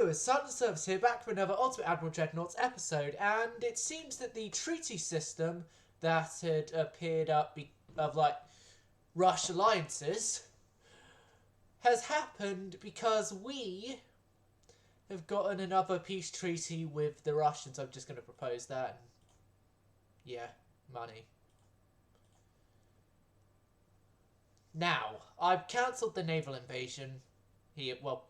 viewers, Silent Service here, back for another Ultimate Admiral Dreadnoughts episode, and it seems that the treaty system that had appeared up of like Rush alliances has happened because we have gotten another peace treaty with the Russians. I'm just going to propose that, and yeah, money. Now, I've cancelled the naval invasion here. Well,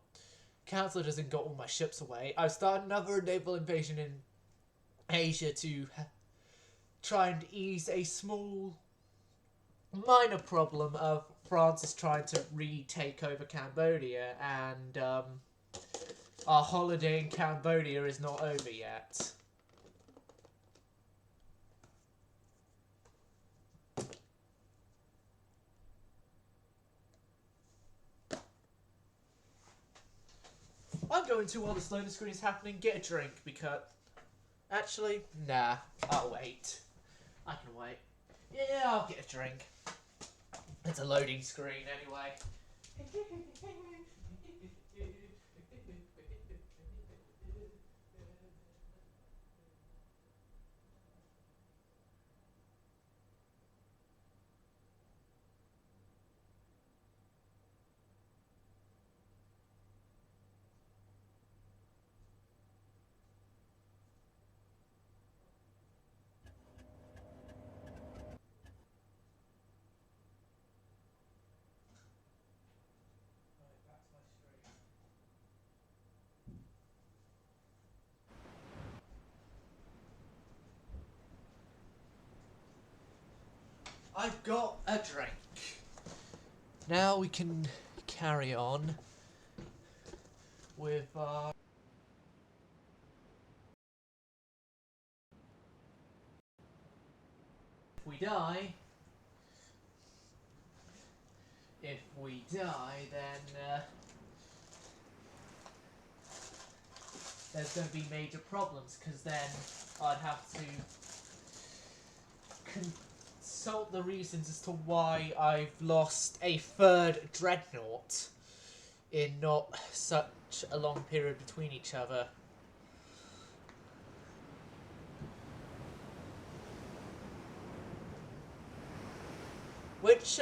cancelled as in got all my ships away. I've started another naval invasion in Asia to try and ease a small, minor problem of France is trying to retake over Cambodia, and our holiday in Cambodia is not over yet. I'm going to, while this loading screen is happening, get a drink because... Actually, nah, I'll wait. I can wait. Yeah, I'll get a drink. It's a loading screen anyway. I've got a drink. Now we can carry on with our... If we die, then there's going to be major problems, because then I'd have to consult the reasons as to why I've lost a third dreadnought in not such a long period between each other. Which,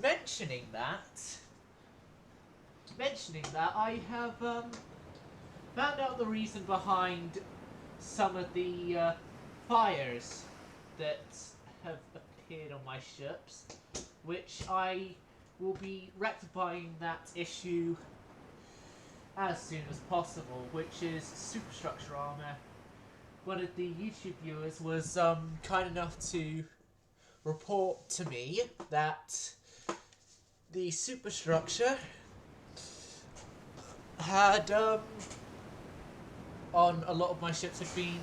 mentioning that, I have found out the reason behind some of the fires that have appeared on my ships, which I will be rectifying that issue as soon as possible, which is superstructure armor. One of the YouTube viewers was kind enough to report to me that the superstructure had on a lot of my ships had been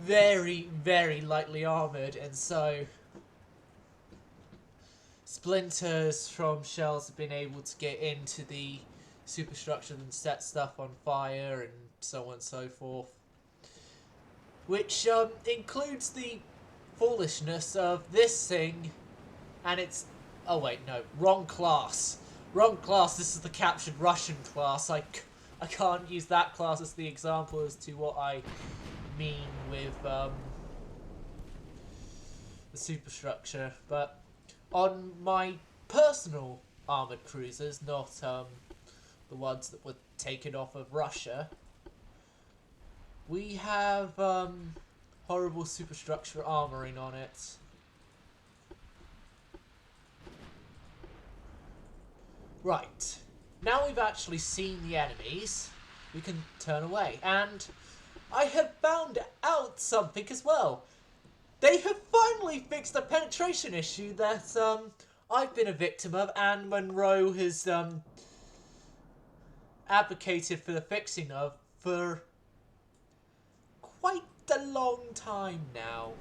very, very lightly armoured, and so splinters from shells have been able to get into the superstructure and set stuff on fire and so on and so forth. Which includes the foolishness of this thing, and it's... Oh wait, no, wrong class. Wrong class, this is the captured Russian class. I can't use that class as the example as to what I mean with the superstructure. But on my personal armoured cruisers, not the ones that were taken off of Russia, we have horrible superstructure armouring on it. Right, now we've actually seen the enemies, we can turn away, and I have found out something as well. They have finally fixed a penetration issue that I've been a victim of, and Monroe has advocated for the fixing of for quite a long time now.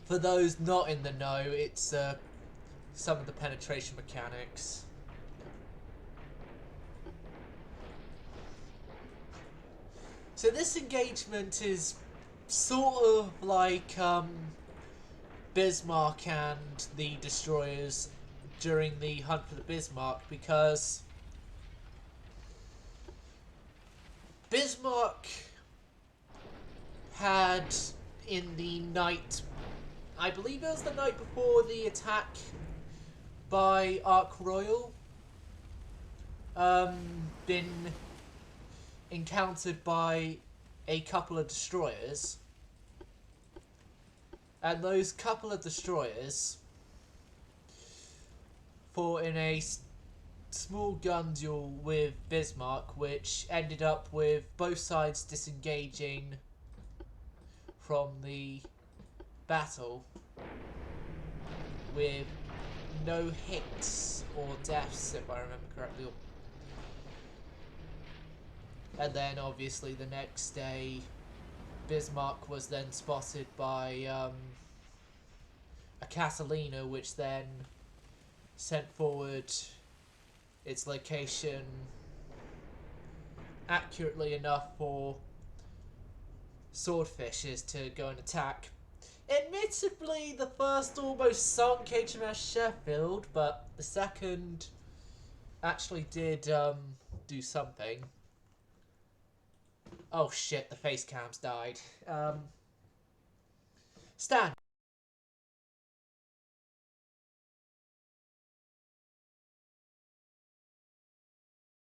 For those not in the know, it's some of the penetration mechanics. So this engagement is sort of like Bismarck and the destroyers during the hunt for the Bismarck, because Bismarck had, in the night, I believe it was the night before the attack by Ark Royal, been encountered by a couple of destroyers, and those couple of destroyers fought in a small gun duel with Bismarck, which ended up with both sides disengaging from the battle with no hits or deaths, if I remember correctly. And then obviously the next day Bismarck was then spotted by a Catalina, which then sent forward its location accurately enough for swordfishes to go and attack. Admittedly, the first almost sunk HMS Sheffield, but the second actually did do something. Oh shit, the face cams died. Stan.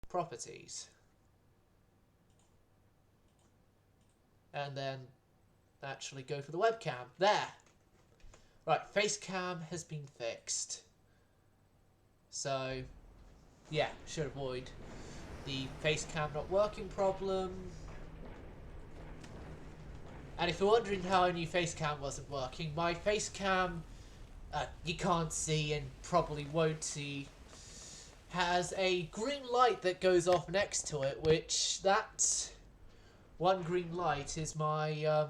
Properties. And then actually go for the webcam. There! Right, face cam has been fixed. So, yeah, should avoid the face cam not working problem. And if you're wondering how a new face cam wasn't working, my face cam, you can't see and probably won't see, has a green light that goes off next to it, which that one green light is my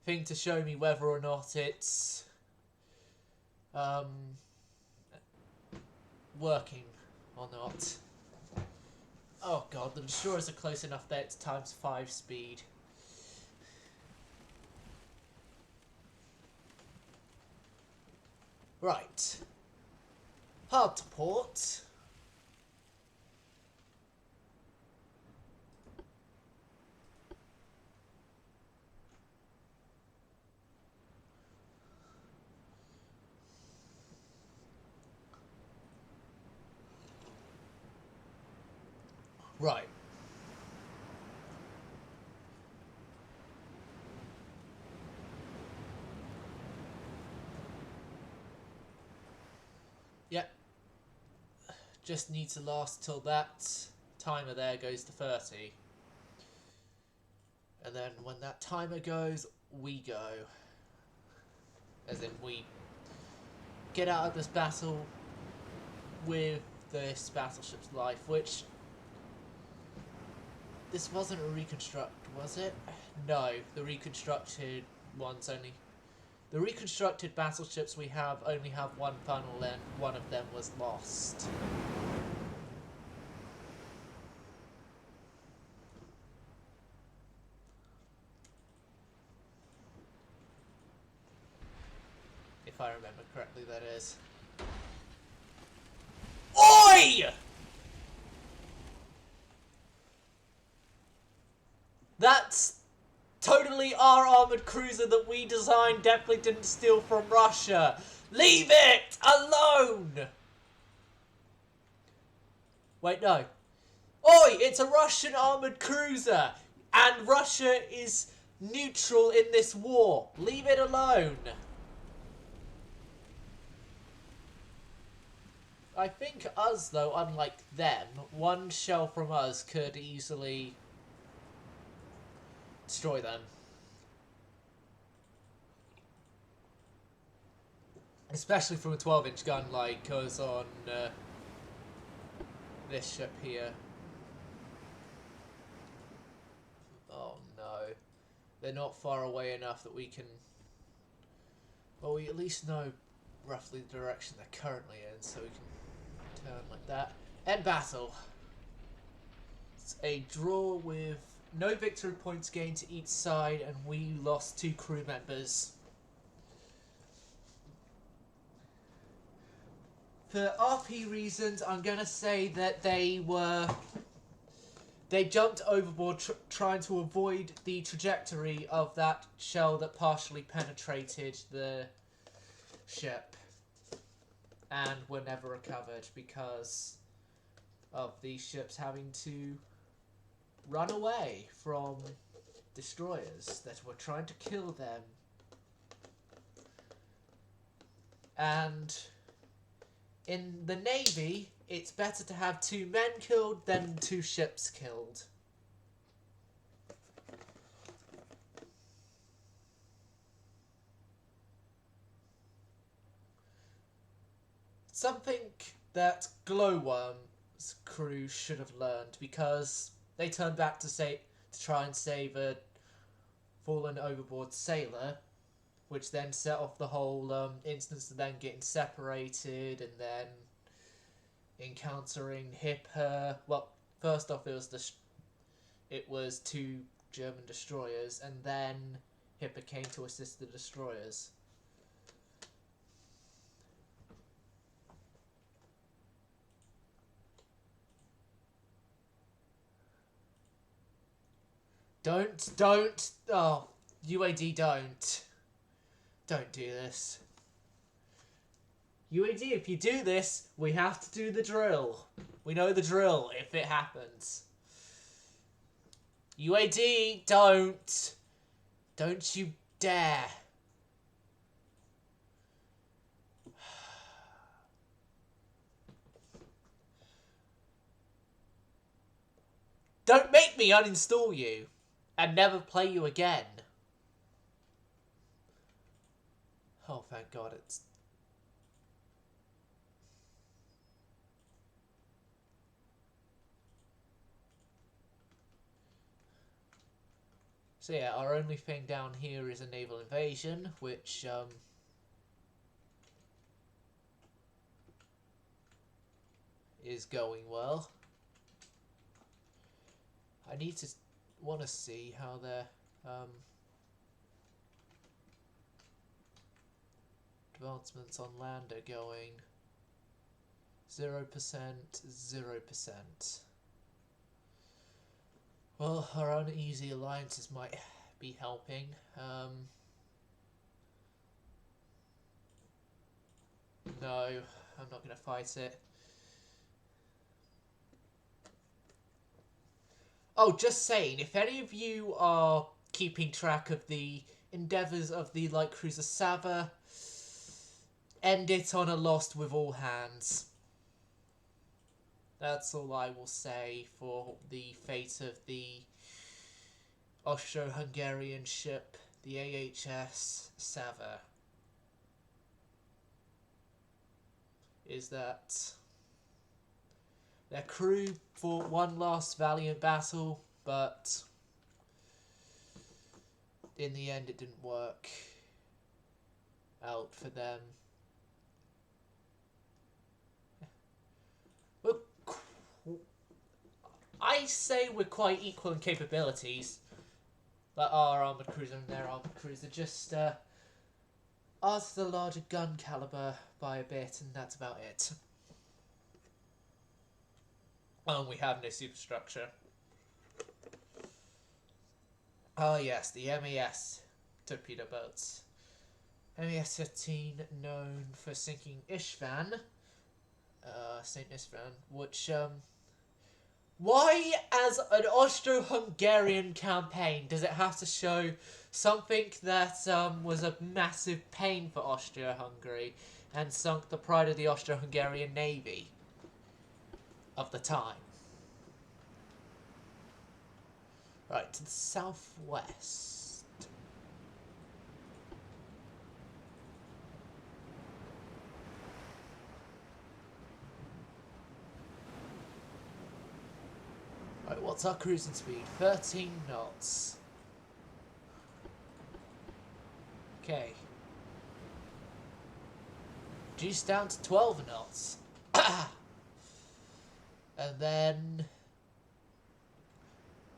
thing to show me whether or not it's working or not. Oh god, the destroyers are close enough that it's ×5 speed. Right. Hard to port. Right. Yep. Just need to last till that timer there goes to 30. And then when that timer goes, we go. As in, we get out of this battle with this battleship's life, which... This wasn't a reconstruct, was it? No, the reconstructed ones only... The reconstructed battleships we have only have one funnel, and one of them was lost. If I remember correctly, that is. OI! That's totally our armoured cruiser that we designed, definitely didn't steal from Russia. Leave it alone! Wait, no. Oi, it's a Russian armoured cruiser, and Russia is neutral in this war. Leave it alone. I think us, though, unlike them, one shell from us could easily destroy them. Especially from a 12-inch gun like us on this ship here. Oh no. They're not far away enough that we can... Well, we at least know roughly the direction they're currently in, so we can turn like that. End battle. It's a draw with no victory points gained to each side, and we lost 2 crew members. for RP reasons, I'm gonna say that they jumped overboard trying to avoid the trajectory of that shell that partially penetrated the ship and were never recovered because of these ships having to run away from destroyers that were trying to kill them. And in the Navy, it's better to have 2 men killed than 2 ships killed. Something that Glowworm's crew should have learned, because they turned back to try and save a fallen overboard sailor, which then set off the whole instance of them getting separated and then encountering Hipper. Well, first off, it was 2 German destroyers, and then Hipper came to assist the destroyers. Don't, oh, UAD, don't do this. UAD, if you do this, we have to do the drill. We know the drill if it happens. UAD, don't you dare. Don't make me uninstall you and never play you again. Oh, thank God it's... So yeah, our only thing down here is a naval invasion, which is going well. I want to see how their advancements on land are going. 0%, 0%. Well, our uneasy alliances might be helping. No, I'm not going to fight it. Oh, just saying, if any of you are keeping track of the endeavours of the light cruiser Sava, end it on a lost with all hands. That's all I will say for the fate of the Austro-Hungarian ship, the AHS Sava. Is that their crew fought one last valiant battle, but in the end it didn't work out for them. I say we're quite equal in capabilities. Like our armoured cruiser and their armoured cruiser. Just ours the larger gun caliber by a bit, and that's about it. And we have no superstructure. Oh yes, the MES torpedo boats. MES 15, known for sinking Istvan, St. Istvan, which why, as an Austro-Hungarian campaign, does it have to show something that was a massive pain for Austria-Hungary and sunk the pride of the Austro-Hungarian Navy of the time? Right, to the southwest. Right, what's our cruising speed? 13 knots. Okay. Juice down to 12 knots. And then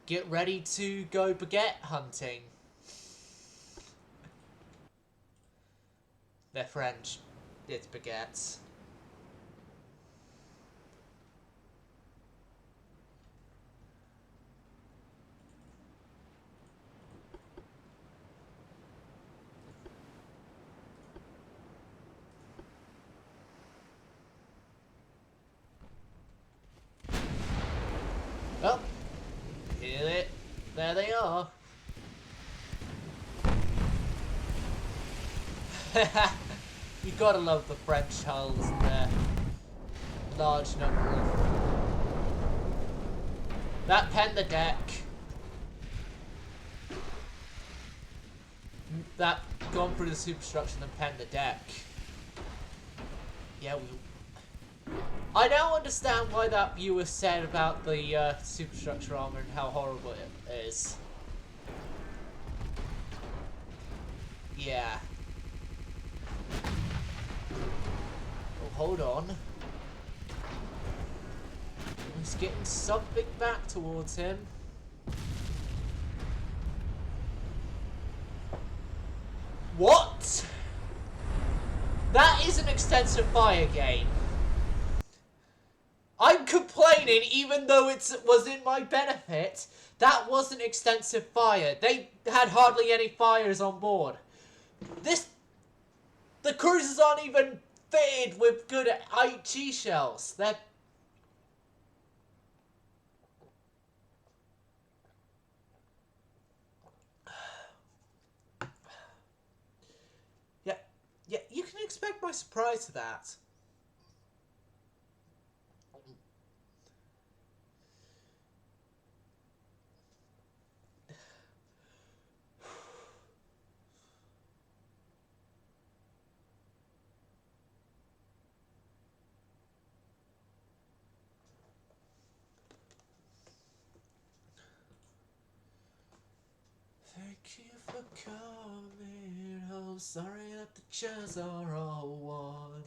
get ready to go baguette hunting. They're French. It's baguettes. There they are. You gotta love the French hulls and their large number of... That penned the deck. That gone through the superstructure and penned the deck. Yeah, I now understand why that viewer said about the superstructure armor and how horrible it is. Yeah. Oh, hold on. He's getting something back towards him. What? That is an extensive fire game. I'm complaining even though it was in my benefit. That wasn't extensive fire. They had hardly any fires on board. The cruisers aren't even fitted with good IG shells. They're... Yeah, you can expect my surprise to that. Thank you for coming home. Sorry that the chairs are all worn.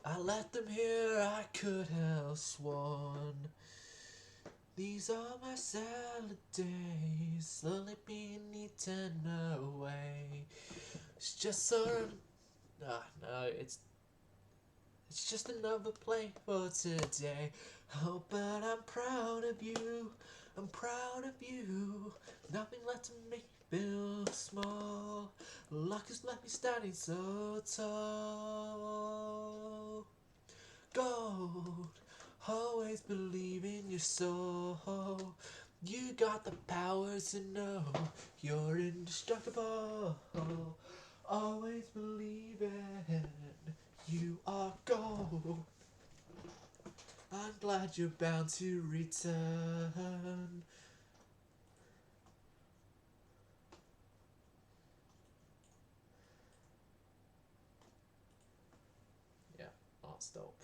I left them here, I could have sworn. These are my salad days, slowly being eaten away. It's just so... no, it's just another play for today. Oh, but I'm proud of you. I'm proud of you. Nothing left to make me feel small. Luck has left me standing so tall. Gold, always believe in your soul. You got the power to know you're indestructible. Always believe in you are gold. I'm glad you're bound to return. Yeah, art stop.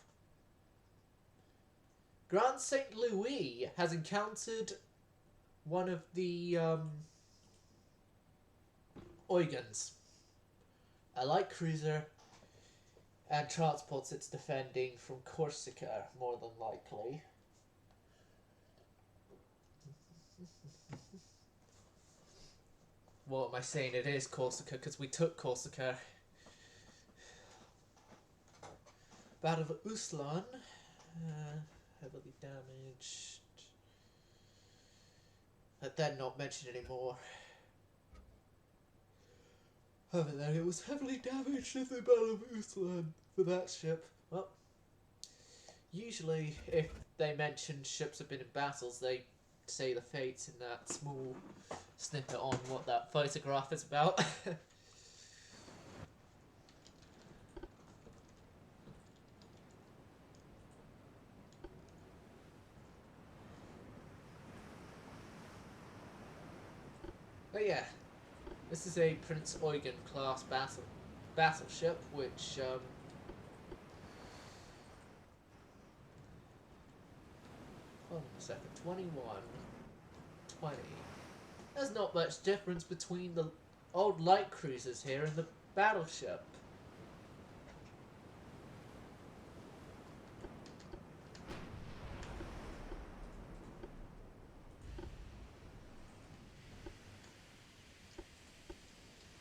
Grand St. Louis has encountered one of the Oigans, a light cruiser, and transports it's defending from Corsica, more than likely. What am I saying? It is Corsica, because we took Corsica. Battle of Uslan. Heavily damaged. But then not mentioned anymore. Over there, it was heavily damaged in the Battle of Uslan for that ship. Well, usually if they mention ships have been in battles, they say the fates in that small snippet on what that photograph is about. But yeah, this is a Prince Eugen class battleship, which hold on a second, 21, 20. There's not much difference between the old light cruisers here and the battleship.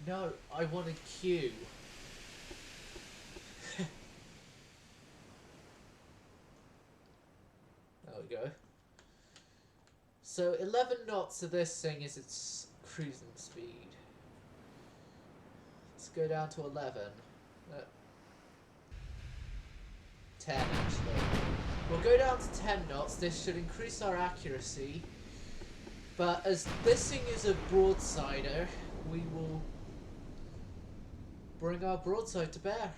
No, I want a queue. There we go. So 11 knots of this thing is its cruising speed. Let's go down to 11. 10 actually. We'll go down to 10 knots. This should increase our accuracy. But as this thing is a broadsider, we will bring our broadside to bear.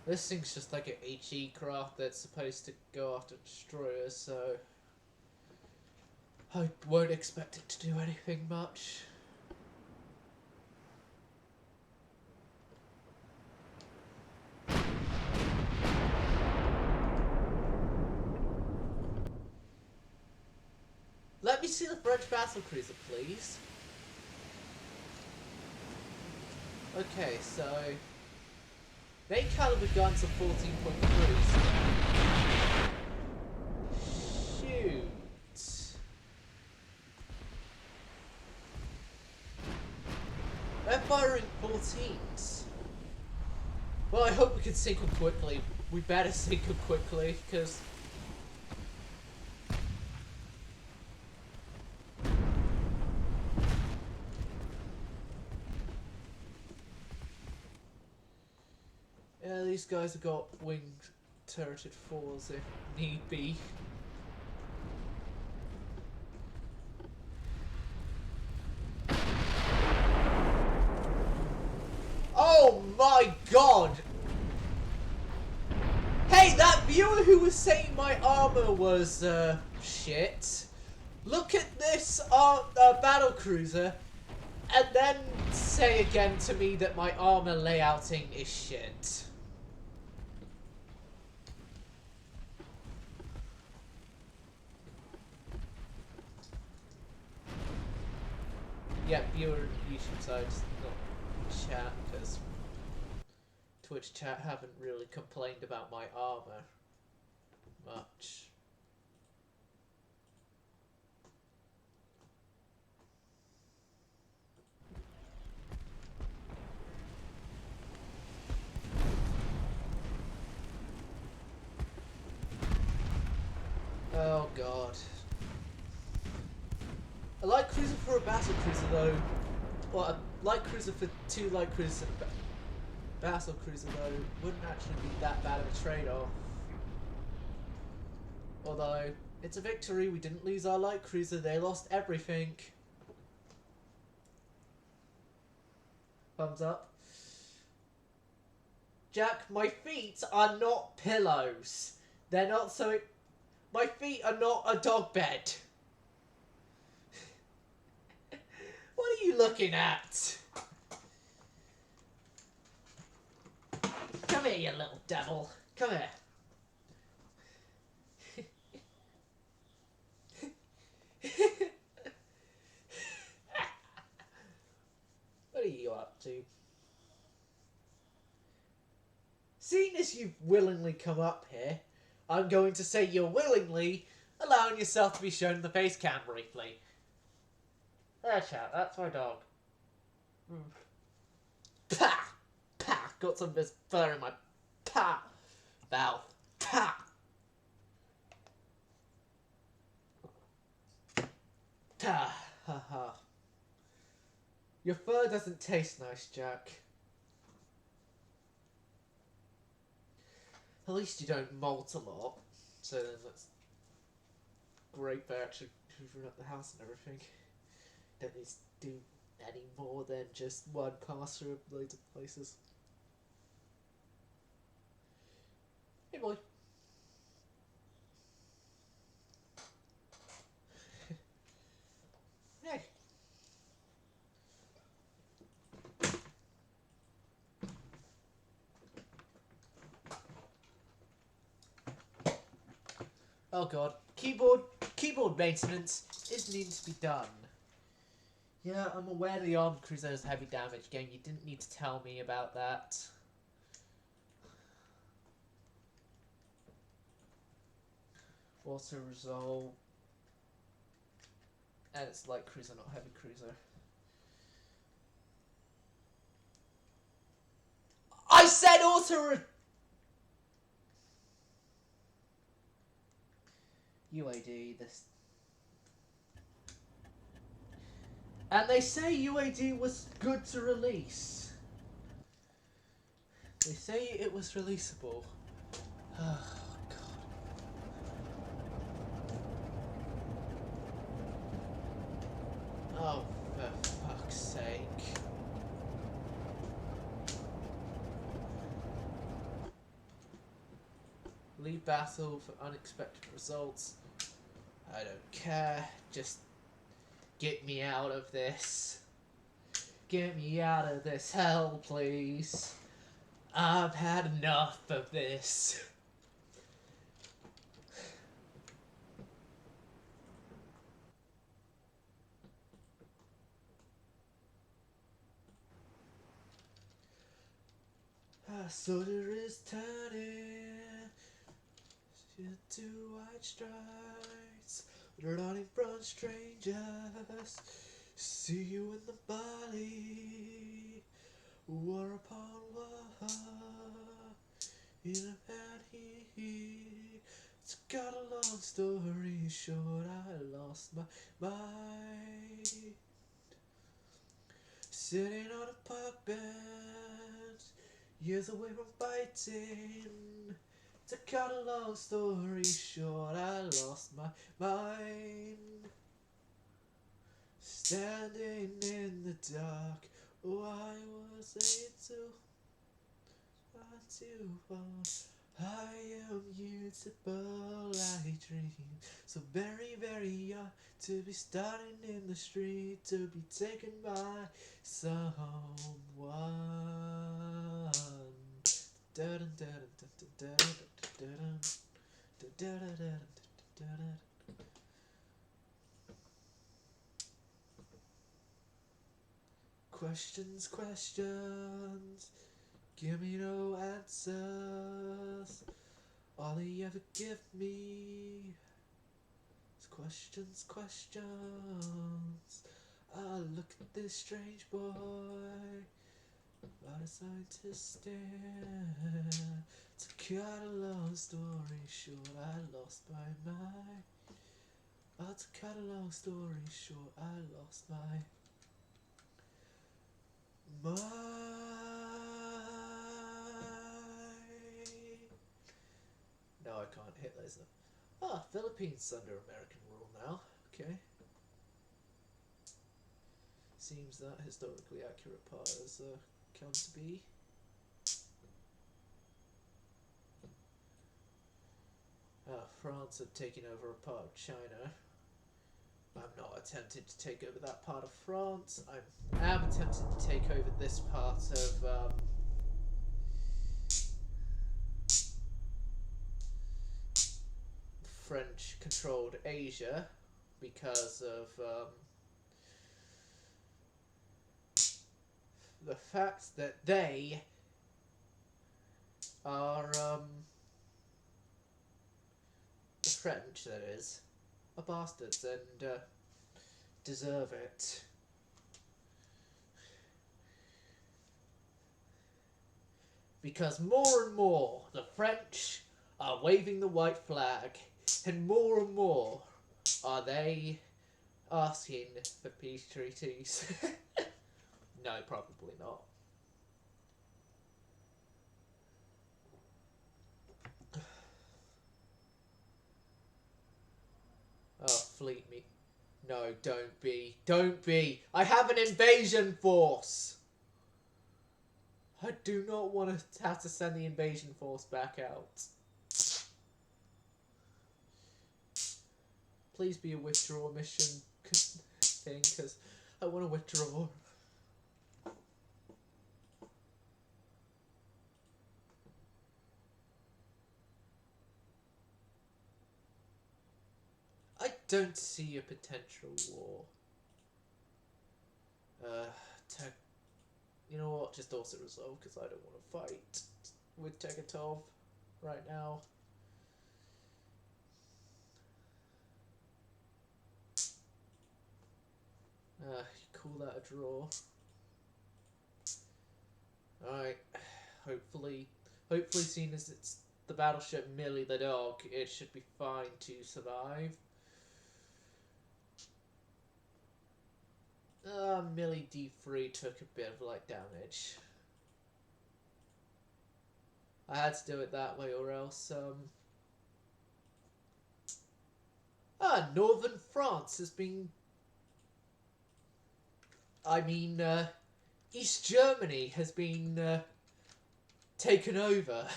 This thing's just like an HE craft that's supposed to go after destroyers, so I won't expect it to do anything much. Let me see the French battle cruiser, please. Okay, so they caliber guns are 14.3. Shoot. They're firing 14s. Well, I hope we can sink them quickly. We better sink them quickly, because yeah, these guys have got winged turreted fours if need be. Oh my god! Hey, that viewer who was saying my armor was shit. Look at this battle cruiser, and then say again to me that my armor layouting is shit. Yeah, viewer YouTube side, not chat, because Twitch chat haven't really complained about my armor much. Oh god. A light cruiser for a battle cruiser though, well, a light cruiser for two light cruisers and a battle cruiser though wouldn't actually be that bad of a trade-off. Although, it's a victory, we didn't lose our light cruiser, they lost everything. Thumbs up. Jack, my feet are not pillows. They're not so... My feet are not a dog bed. What are you looking at? Come here, you little devil. Come here. What are you up to? Seeing as you've willingly come up here, I'm going to say you're willingly allowing yourself to be shown in the face cam briefly. There, chat, that's my dog. Pah! Pah! Got some of his fur in my mouth. Pah! Ha ha. Your fur doesn't taste nice, Jack. At least you don't molt a lot. So then that's great for actually hoovering up the house and everything. Don't need to do any more than just one pass through loads of places. Hey boy. Hey. Oh god. Keyboard maintenance is needing to be done. Yeah, I'm aware the armed cruiser has heavy damage game. You didn't need to tell me about that. Auto resolve. And it's light cruiser, not heavy cruiser. I said auto UAD, this. And they say UAD was good to release. They say it was releasable. Oh, God. Oh, for fuck's sake. Leave battle for unexpected results. I don't care. Just get me out of this. Get me out of this hell, please. I've had enough of this. A soldier is turning into white stripes, running from strangers. See you in the valley, war upon war, in a bad heat. To cut a long story short, I lost my mind. Sitting on a park bench, years away from fighting. To cut a long story short, I lost my mind. Standing in the dark, oh, I was too far. I am beautiful, I dream so very, very young, to be starting in the street, to be taken by someone. Questions, questions, give me no answers. All you ever give me is questions, questions. I look at this strange boy, about a scientist stare. To cut a long story short, I lost my mind. Oh, to cut a long story short, I lost my mind. No, I can't hit laser. Ah, Philippines under American rule now. Okay. Seems that historically accurate part has come to be. France have taken over a part of China. I'm not attempting to take over that part of France. I am attempting to take over this part of French-controlled Asia because of the fact that they are the French, that is, are bastards and deserve it. Because more and more the French are waving the white flag, and more are they asking for peace treaties. No, probably not. Oh, fleet me. No, don't be. Don't be. I have an invasion force. I do not want to have to send the invasion force back out. Please be a withdrawal mission thing, because I want to withdraw. I don't see a potential war. You know what? Just also resolve, because I don't want to fight with Tegatov right now. You call that a draw. Alright, hopefully seeing as it's the battleship Millie the dog, it should be fine to survive. Millie D3 took a bit of light damage. I had to do it that way, or else northern France has been. I mean, East Germany has been taken over.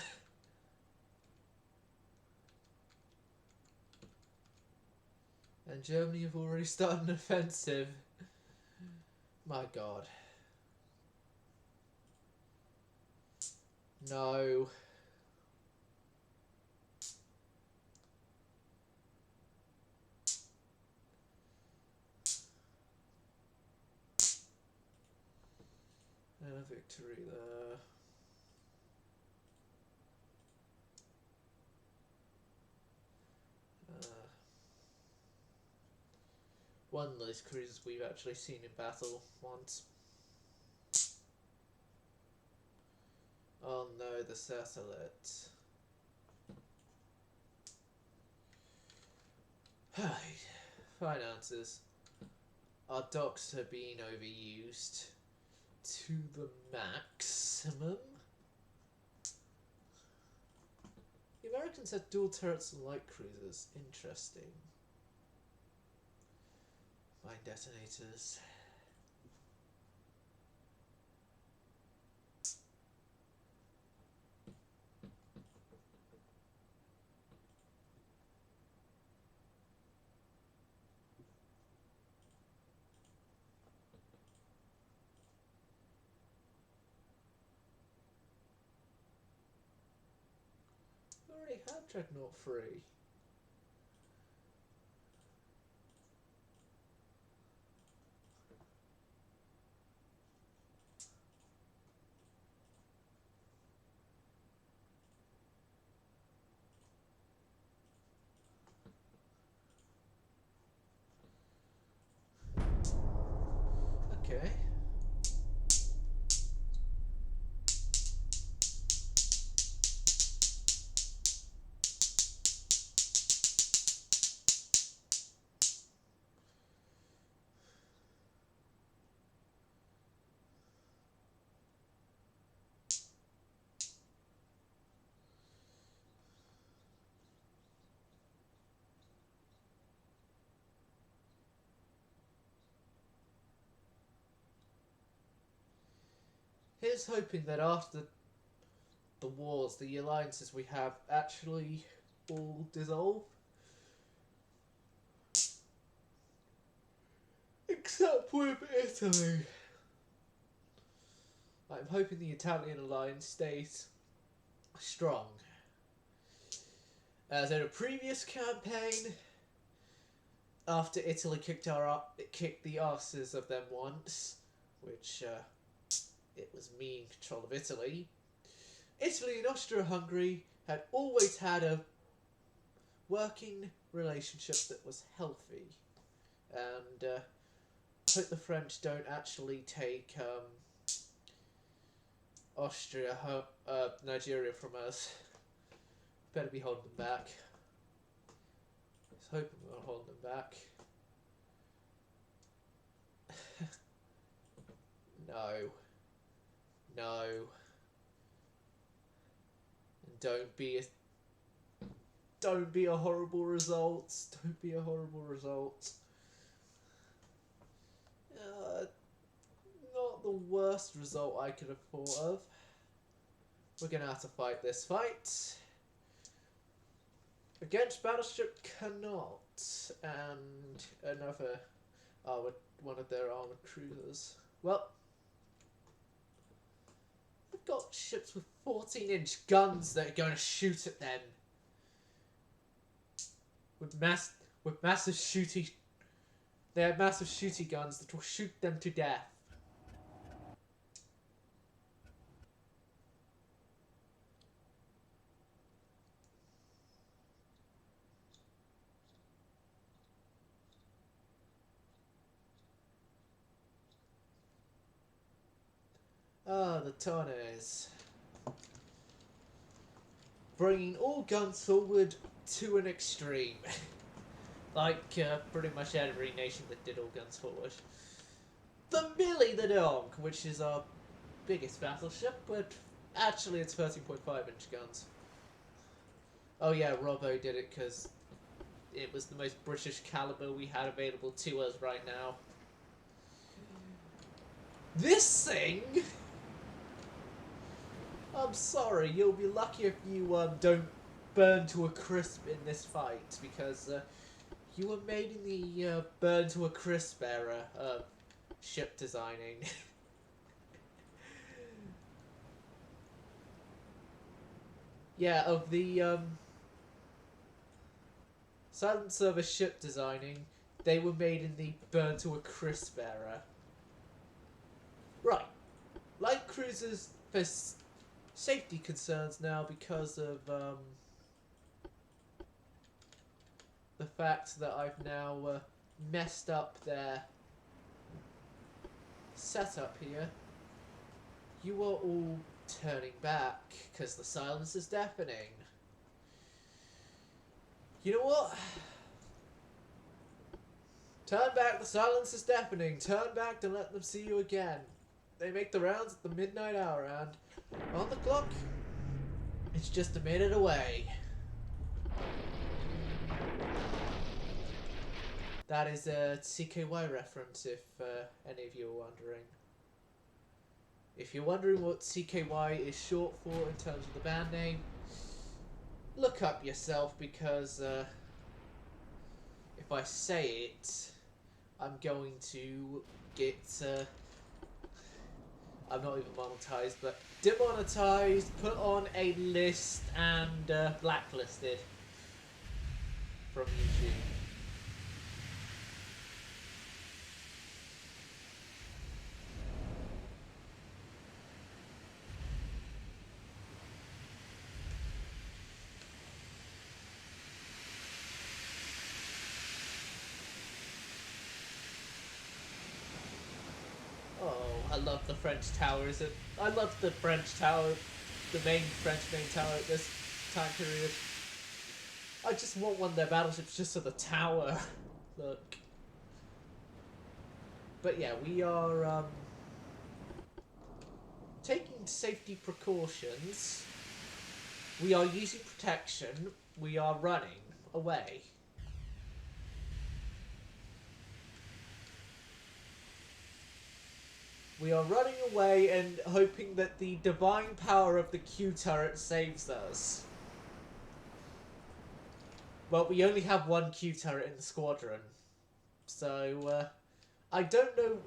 And Germany have already started an offensive. My god. No. And a victory there. One of those cruisers we've actually seen in battle once. Oh no, the satellite. Finances. Our docks are being overused to the maximum. The Americans had dual turrets and light cruisers. Interesting. Mine detonators. I already have Dreadnought 3. Okay. Here's hoping that after the wars, the alliances we have actually all dissolve. Except with Italy. I'm hoping the Italian alliance stays strong. As in a previous campaign, after Italy kicked the asses of them once, which it was me in control of Italy. Italy and Austria-Hungary had always had a working relationship that was healthy, and hope the French don't actually take Nigeria from us. Better be holding them back. Just hoping we're holding them back. No. No. And don't be a horrible result. Don't be a horrible result. Not the worst result I could have thought of. We're gonna have to fight this fight. Against Battleship Connaught and another one of their armoured cruisers. Well, they've got ships with 14-inch guns that are going to shoot at them. With massive shooty... They have massive shooty guns that will shoot them to death. Ah, the Tonnes. Bringing all guns forward to an extreme. Like pretty much every nation that did all guns forward. The Millie the Donk, which is our biggest battleship, but Actually, it's 13.5-inch guns. Oh yeah, Robbo did it because it was the most British caliber we had available to us right now. This thing... I'm sorry, you'll be lucky if you don't burn to a crisp in this fight, because you were made in the burn to a crisp era of ship designing. Yeah, of the silent service ship designing, they were made in the burn to a crisp era. Right. Light cruisers face safety concerns now because of the fact that I've now messed up their setup here. You are all turning back because the silence is deafening. You know what? Turn back, the silence is deafening. Turn back to let them see you again. They make the rounds at the midnight hour, and on the clock, it's just a minute away. That is a CKY reference, if any of you are wondering. If you're wondering what CKY is short for in terms of the band name, look up yourself, because if I say it, I'm going to get... I'm not even monetized, but demonetized, put on a list, and blacklisted from YouTube. Oh, I love the French towers. I love the French tower, the French main tower at this time period. I just want one of their battleships just for the tower. Look. But yeah, we are taking safety precautions. We are using protection. We are running away. We are running away and hoping that the divine power of the Q turret saves us. But we only have one Q turret in the squadron. So, I don't know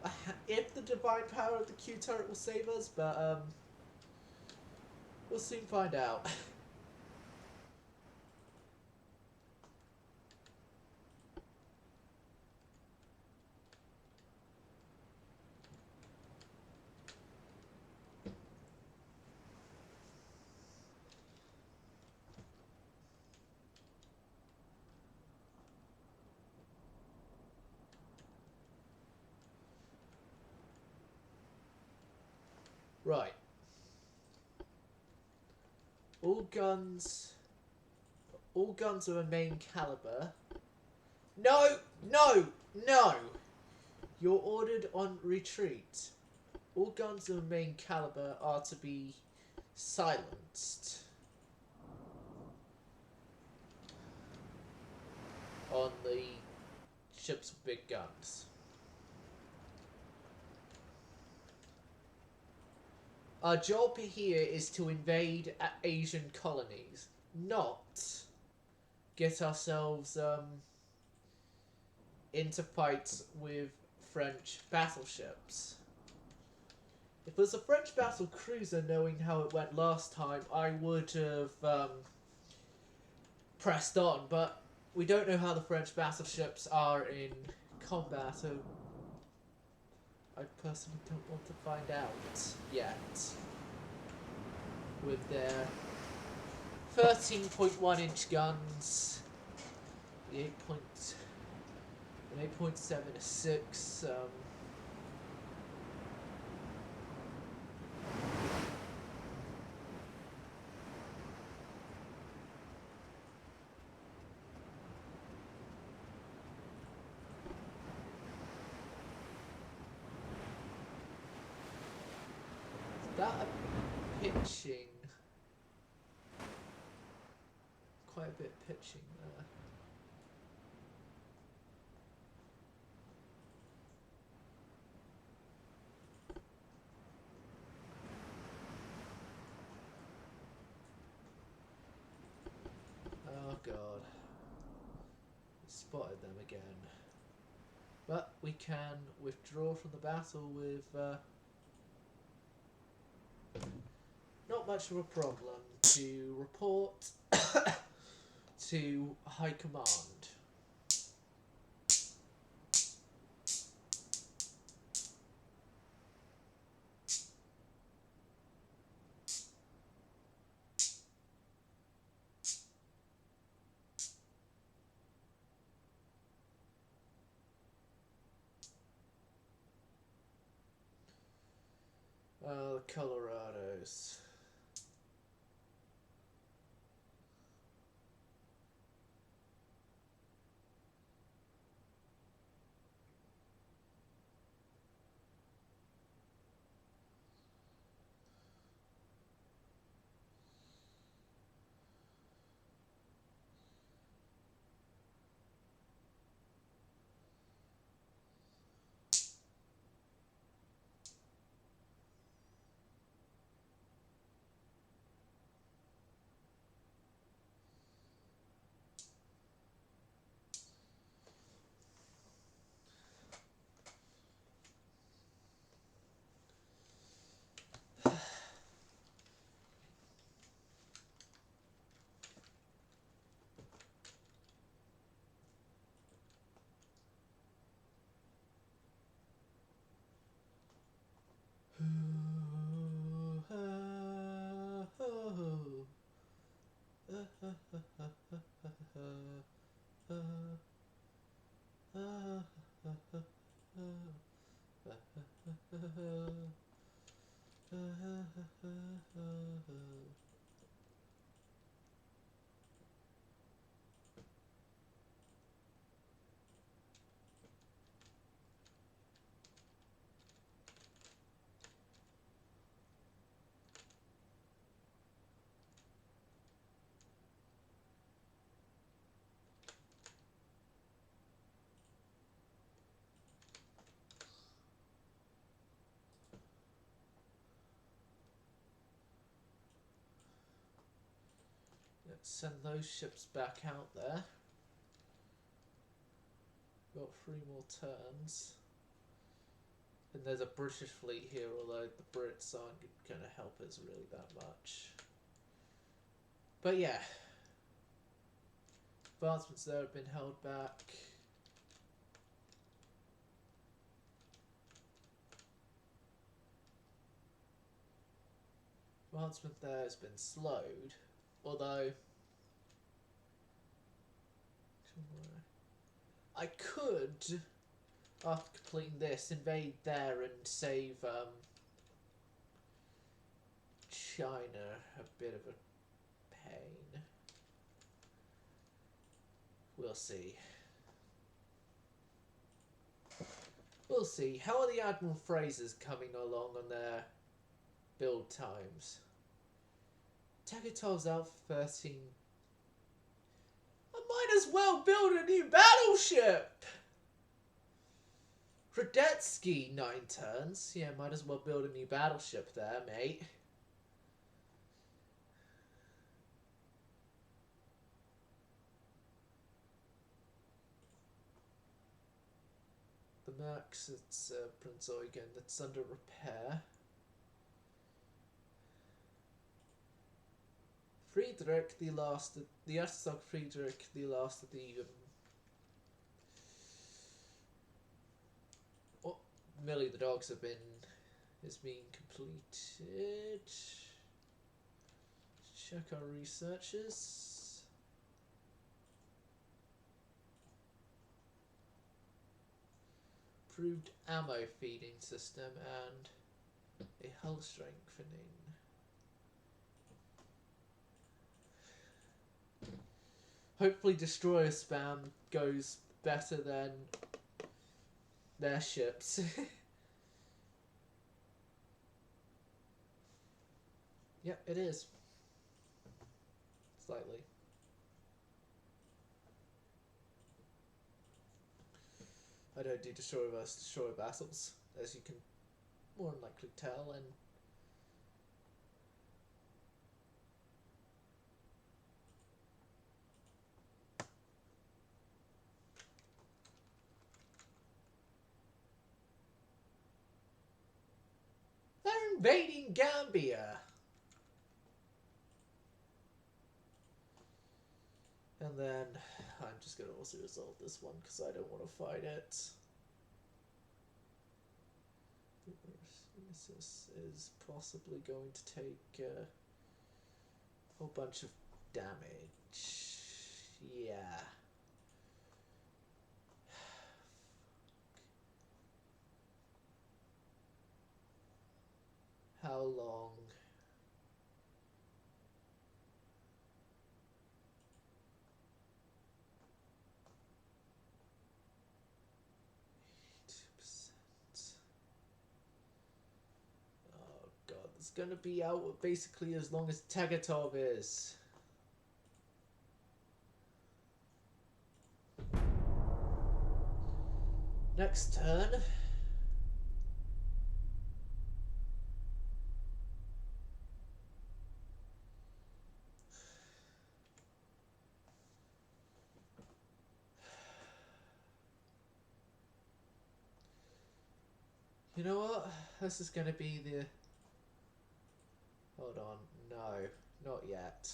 if the divine power of the Q turret will save us, but, we'll soon find out. Right. All guns of a main caliber. No! No! No! You're ordered on retreat. All guns of a main caliber are to be silenced on the ships with big guns. Our job here is to invade Asian colonies, not get ourselves into fights with French battleships. If it was a French battle cruiser, knowing how it went last time, I would have pressed on, but we don't know how the French battleships are in combat, so I personally don't want to find out yet. With their 13.1-inch guns, the 8.7 is 6. That pitching. Quite a bit pitching there. Oh god. Spotted them again. But we can withdraw from the battle with not much of a problem to report to High Command. The Colorados. Let's send those ships back out there. Got 3 more turns. And there's a British fleet here, although the Brits aren't going to help us really that much. But yeah. Advancements there have been held back. Advancement there has been slowed, although I could, after completing this, invade there and save China a bit of a pain. We'll see. We'll see. How are the Admiral Frasers coming along on their build times? Tegatov's out for 13. I might as well build a new battleship! Radetzky, 9 turns. Yeah, might as well build a new battleship there, mate. The Max, it's Prince Eugen, that's under repair. Friedrich, the last, the Erzherzog Friedrich, the last of the Millie the dogs has been completed. Check our researches. Improved ammo feeding system and a hull strengthening. Hopefully destroyer spam goes better than their ships. Yep, it is. Slightly. I don't do destroyer versus destroyer battles, as you can more than likely tell, and they're invading Gambia. And then I'm just going to also resolve this one because I don't want to fight it. This is possibly going to take a whole bunch of damage. Yeah. How long? Oh god, it's gonna be out basically as long as Tegatov is. Next turn. You know what? This is gonna be the... Hold on. No, not yet.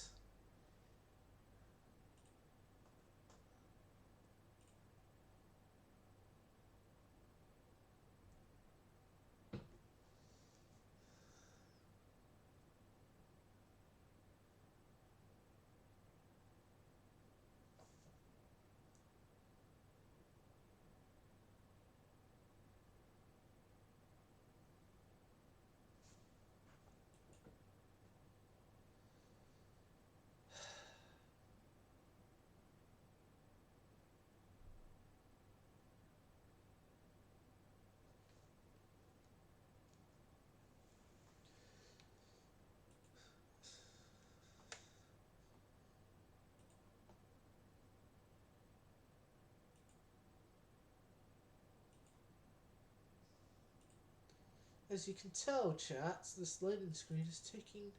As you can tell, chat, this loading screen is taking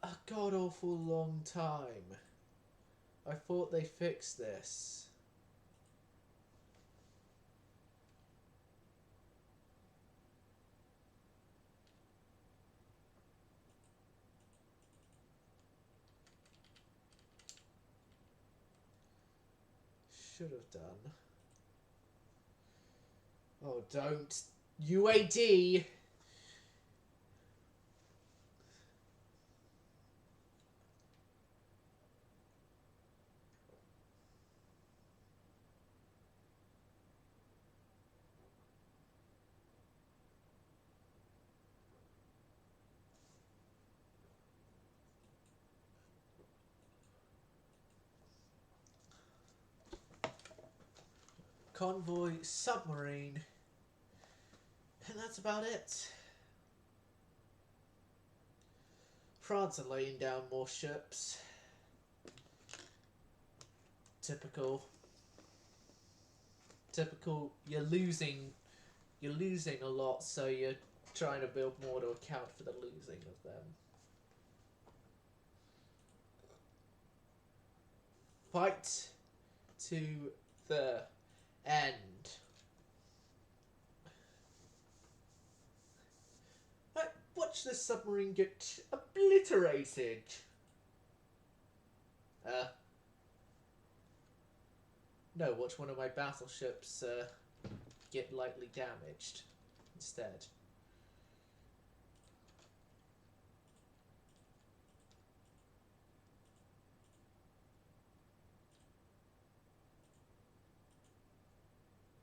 a god-awful long time. I thought they fixed this. Should have done. Oh, don't. UAD! Convoy, submarine. And that's about it. France are laying down more ships. Typical. Typical. You're losing a lot, so you're trying to build more to account for the losing of them. Fight to the end. Watch this submarine get obliterated. No, watch one of my battleships get lightly damaged instead.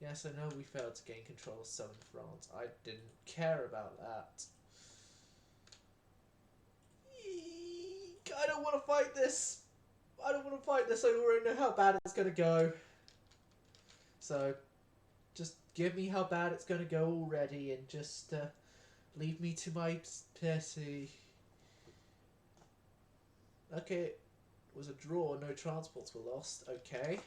Yes, I know we failed to gain control of southern France. I didn't care about that. I don't want to fight this. I don't want to fight this. I already know how bad it's going to go. So, just give me how bad it's going to go already and just leave me to my pity. Okay, it was a draw. No transports were lost. Okay.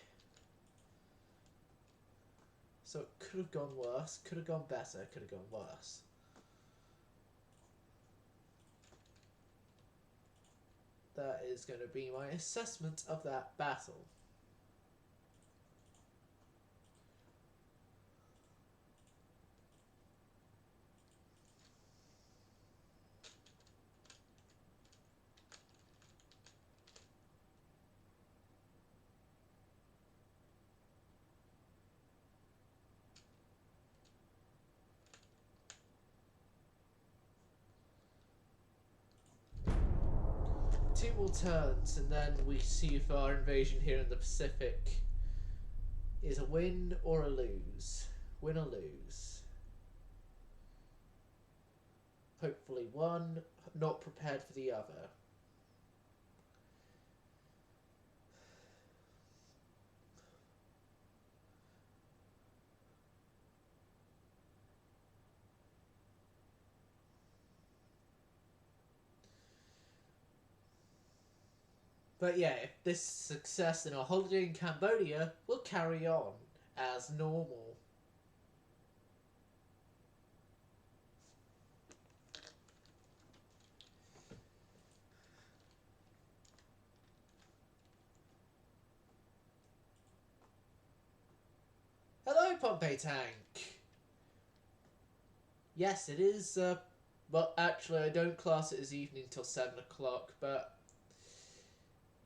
So it could have gone worse, could have gone better, could have gone worse. That is going to be my assessment of that battle. Two more turns, and then we see if our invasion here in the Pacific is a win or a lose. Win or lose. Hopefully one, not prepared for the other. But yeah, if this success in our holiday in Cambodia will carry on as normal. Hello, Pompey Tank! Yes, it is, well, actually, I don't class it as evening till 7 o'clock, but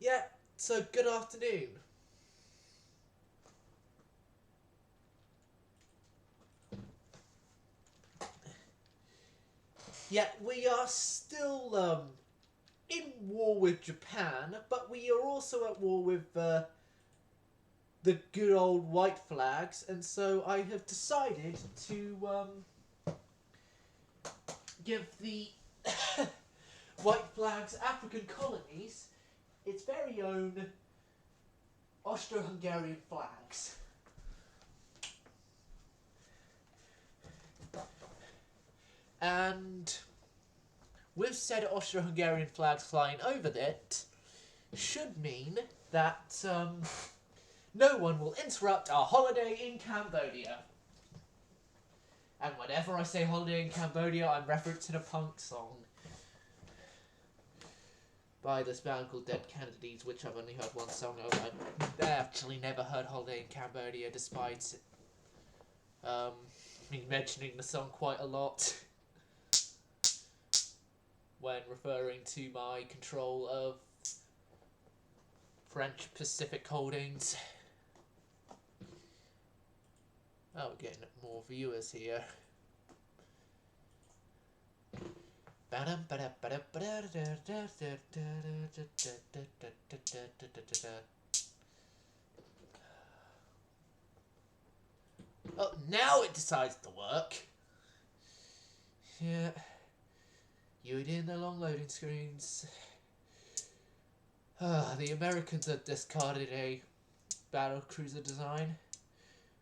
yeah, so good afternoon. Yeah, we are still in war with Japan, but we are also at war with the good old white flags, and so I have decided to give the white flags African colonies its very own Austro-Hungarian flags. And with said Austro-Hungarian flags flying over it, should mean that no one will interrupt our holiday in Cambodia. And whenever I say holiday in Cambodia, I'm referencing a punk song by this band called Dead Kennedys, which I've only heard one song of. I've actually never heard Holiday in Cambodia, despite me mentioning the song quite a lot when referring to my control of French Pacific holdings. Oh, we're getting more viewers here. Oh, now it decides to work. Yeah. You in the long loading screens. The Americans have discarded a battle cruiser design,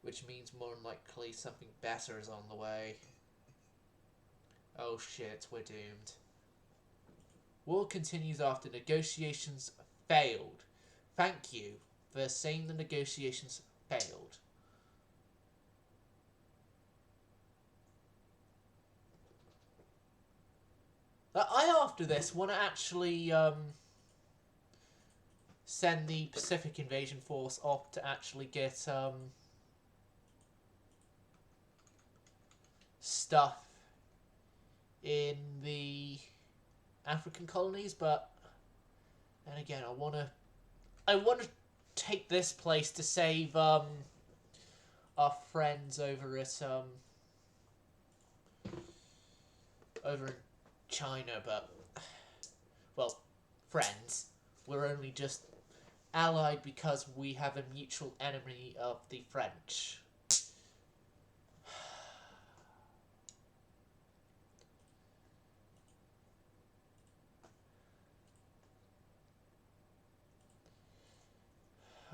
which means more than likely something better is on the way. Oh shit, we're doomed. War continues after negotiations failed. Thank you for saying the negotiations failed. I, after this, want to actually send the Pacific Invasion Force off to actually get stuff in the African colonies, but and again, I want to take this place to save our friends over at over in China, but well, friends. We're only just allied because we have a mutual enemy of the French.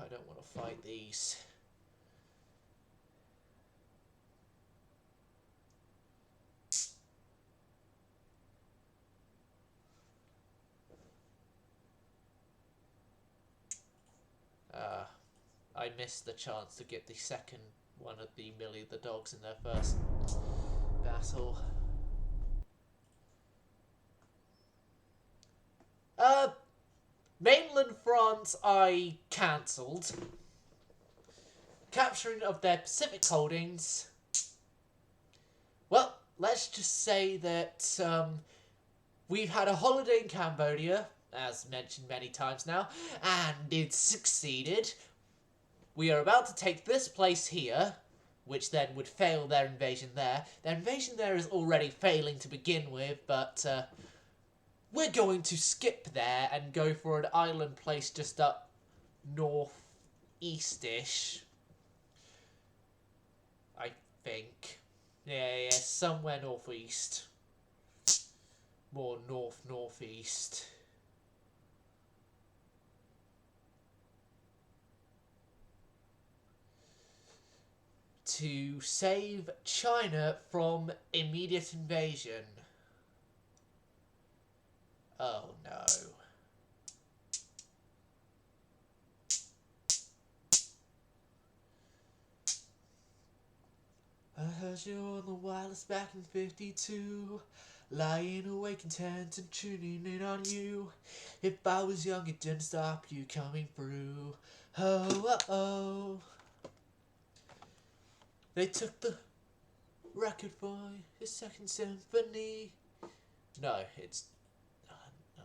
I don't want to fight these. I missed the chance to get the second one of the Millie the dogs in their first battle. Mainland France I cancelled. Capturing of their Pacific holdings. Well, let's just say that we've had a holiday in Cambodia, as mentioned many times now, and it succeeded. We are about to take this place here, which then would fail their invasion there. Their invasion there is already failing to begin with, but we're going to skip there and go for an island place just up north-east-ish. I think. Yeah, somewhere northeast. More north-northeast. To save China from immediate invasion. Oh no. I heard you on the wireless back in 52, lying awake intent and tuning in on you. If I was young, it didn't stop you coming through. Oh, oh, oh. They took the record for his second symphony. No, it's... no.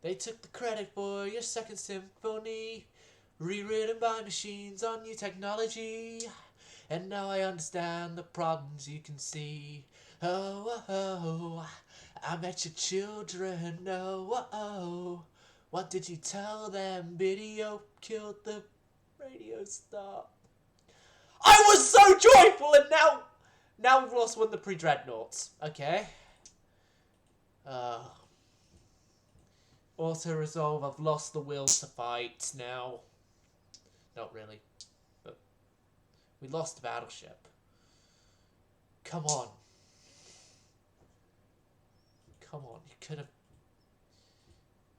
They took the credit for your second symphony, rewritten by machines on new technology. And now I understand the problems you can see. Oh, oh, oh, I met your children. Oh, oh, oh, what did you tell them? Video killed the radio star. I was so joyful, and now we've lost one of the pre-dreadnoughts. Okay. Auto-resolve, I've lost the will to fight now. Not really. But we lost the battleship. Come on. Come on, you could have...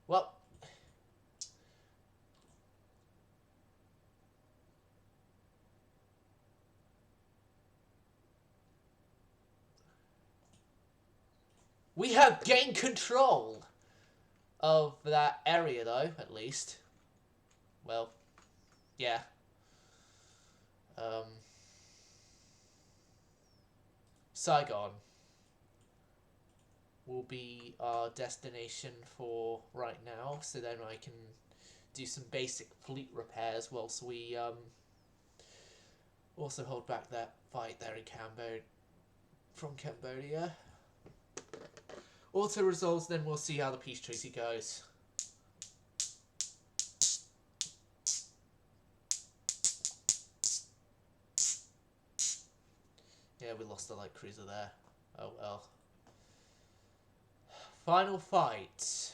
Well... We have gained control of that area, though, at least. Well, yeah. Saigon will be our destination for right now, so then I can do some basic fleet repairs whilst we also hold back that fight there in Cambodia. Auto resolves, then we'll see how the peace treaty goes. Yeah, we lost the light cruiser there. Oh well. Final fight.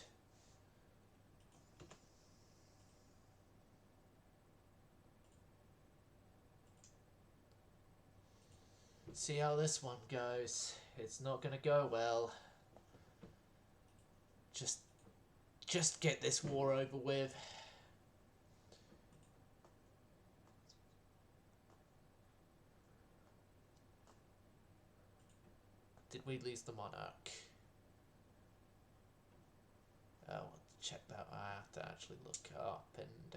See how this one goes. It's not gonna go well. Just get this war over with. Did we lose the monarch? I'll check that. I have to actually look up and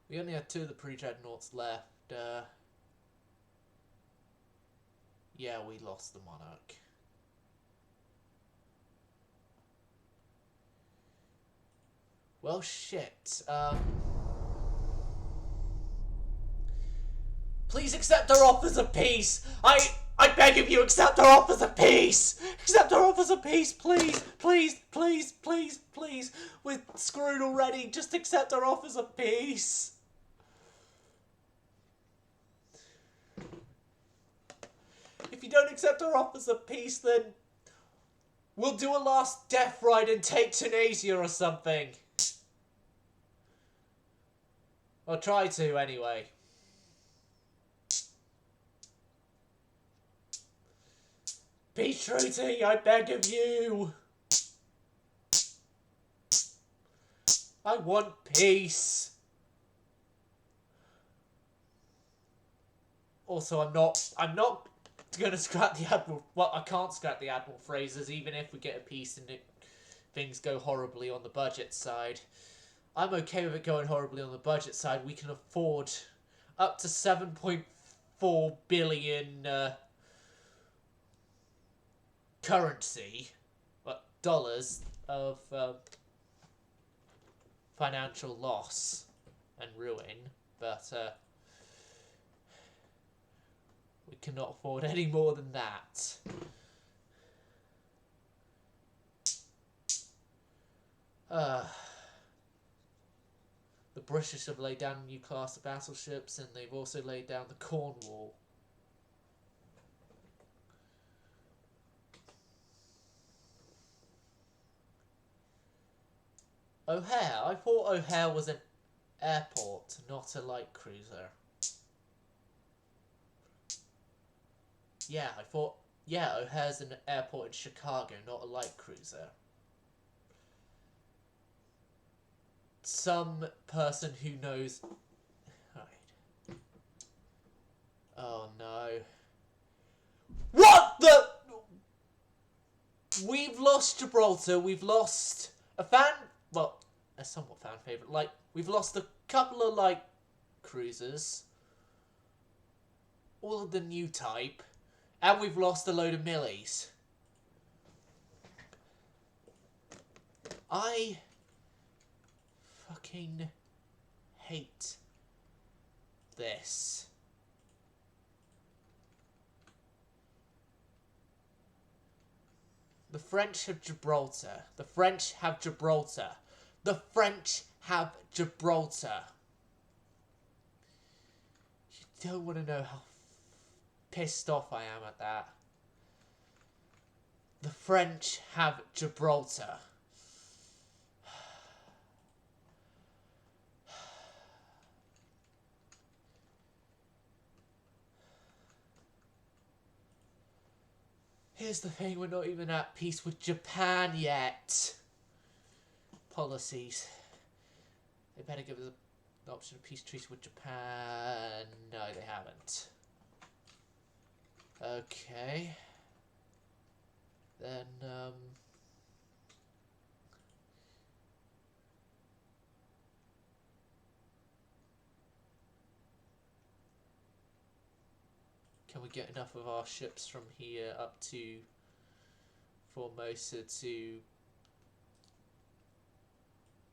we only had 2 of the pre-dreadnoughts left. Yeah, we lost the monarch. Well, shit. Please accept our offers of peace. I beg of you, accept our offers of peace. Accept our offers of peace, please, please, please, please, please. We're screwed already. Just accept our offers of peace. If you don't accept our offers of peace, then we'll do a last death ride and take Tunisia or something. Or try to, anyway. Peace treaty, I beg of you. I want peace. Also, I'm not gonna scrap the Admiral. Well, I can't scrap the Admiral phrases, even if we get a peace and things go horribly on the budget side. I'm okay with it going horribly on the budget side. We can afford up to 7.4 billion currency, dollars of financial loss and ruin, but we cannot afford any more than that. The British have laid down a new class of battleships, and they've also laid down the Cornwall. O'Hare? I thought O'Hare was an airport, not a light cruiser. Yeah, I thought... Yeah, O'Hare's an airport in Chicago, not a light cruiser. Some person who knows... Right. Oh no. What the... We've lost Gibraltar, we've lost a well, a somewhat fan favourite. Like, we've lost a couple of light cruisers. All of the new type. And we've lost a load of millies. I fucking hate this. The French have Gibraltar. The French have Gibraltar. The French have Gibraltar. You don't want to know how pissed off I am at that. The French have Gibraltar. Here's the thing, we're not even at peace with Japan yet. Policies. They better give us an option of peace treaty with Japan. No, they haven't. Okay. Then, can we get enough of our ships from here up to Formosa to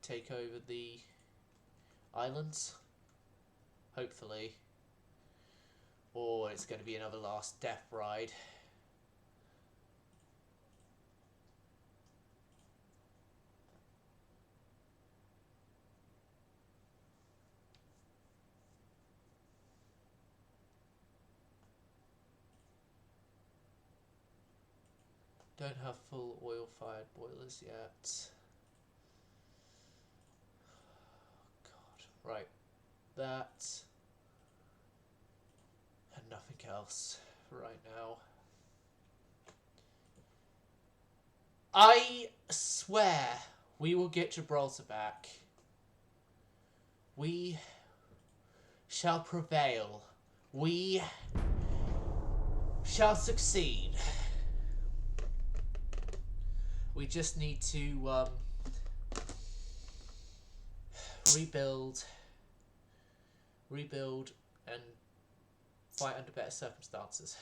take over the islands? Hopefully. Or it's going to be another last death ride. Don't have full oil-fired boilers yet. God, right. That and nothing else right now. I swear we will get Gibraltar back. We shall prevail. We shall succeed. We just need to rebuild, and fight under better circumstances.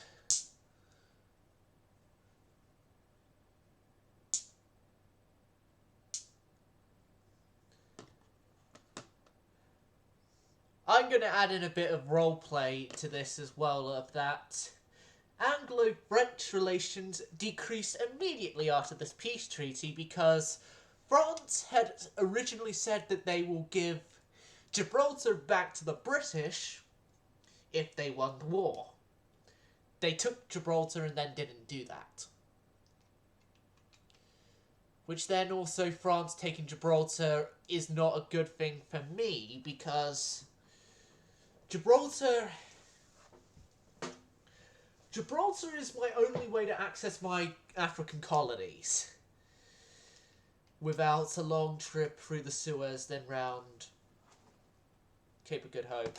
I'm going to add in a bit of roleplay to this as well, of that Anglo-French relations decreased immediately after this peace treaty because France had originally said that they will give Gibraltar back to the British if they won the war. They took Gibraltar and then didn't do that. Which then also France taking Gibraltar is not a good thing for me because Gibraltar is my only way to access my African colonies. without a long trip through the Suez, then round Cape of Good Hope.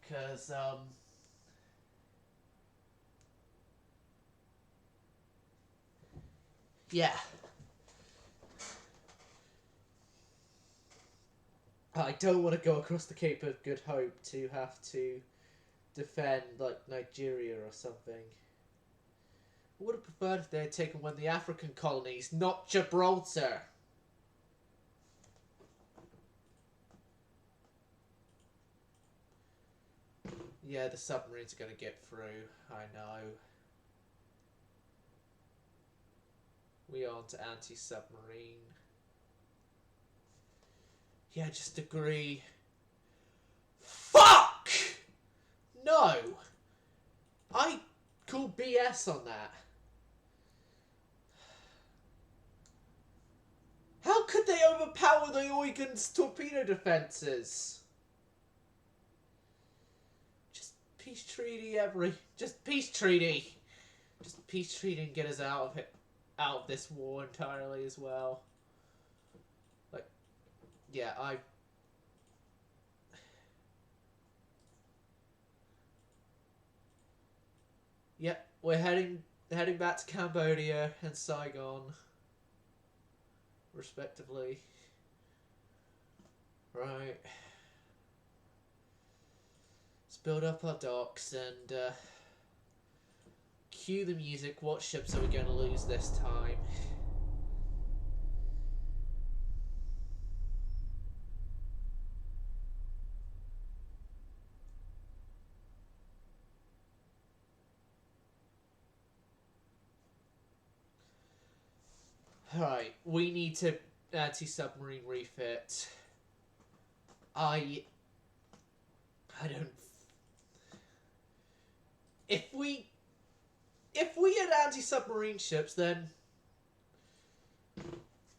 Because, yeah. I don't want to go across the Cape of Good Hope to have to defend, like, Nigeria or something. I would have preferred if they had taken one of the African colonies, not Gibraltar. Yeah, the submarines are going to get through. I know. We aren't anti-submarine. Yeah, just agree. Fuck! No! I call BS on that. How could they overpower the Eugen's torpedo defences? Just peace treaty, just peace treaty. Just peace treaty and get us out of this war entirely as well. Like, yeah, Yep, we're heading back to Cambodia and Saigon, respectively. Right. Let's build up our docks and cue the music. What ships are we going to lose this time? Right, we need to anti-submarine refit. I don't... If we had anti-submarine ships, then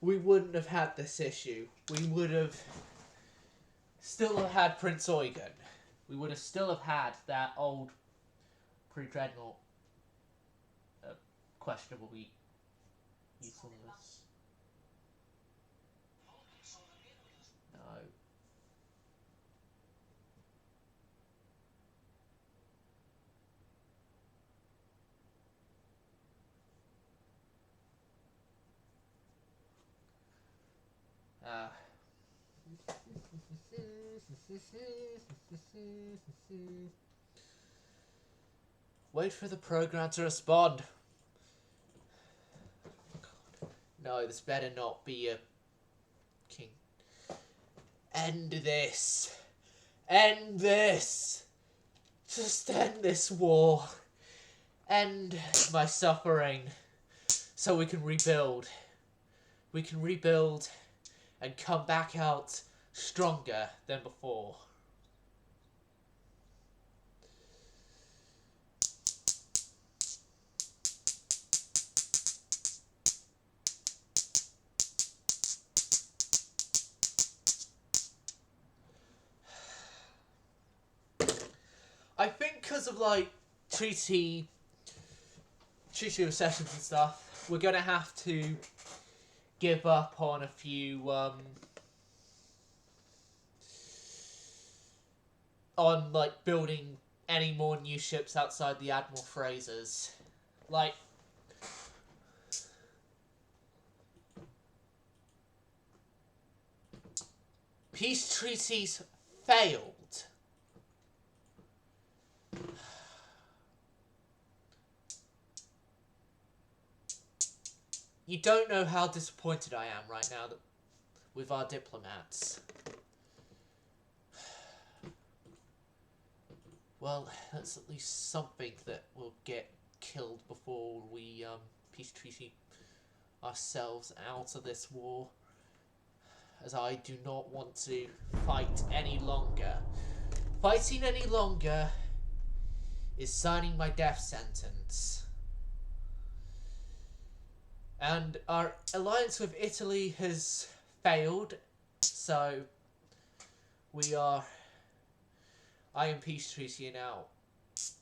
we wouldn't have had this issue. We would have still have had Prince Eugen. We would have still have had that old pre-dreadnought questionable usefulness. No. Wait for the program to respond. No, this better not be a king. End this. End this. Just end this war. End my suffering. So we can rebuild. We can rebuild and come back out stronger than before. I think because of, like, treaty recessions and stuff, we're going to have to give up on a few, on, like, building any more new ships outside the Admiral Fraser's. Like, peace treaties failed. You don't know how disappointed I am right now with our diplomats. Well, that's at least something that will get killed before we peace treaty ourselves out of this war. As I do not want to fight any longer. Fighting any longer is signing my death sentence. And our alliance with Italy has failed, so I am peace treaty now.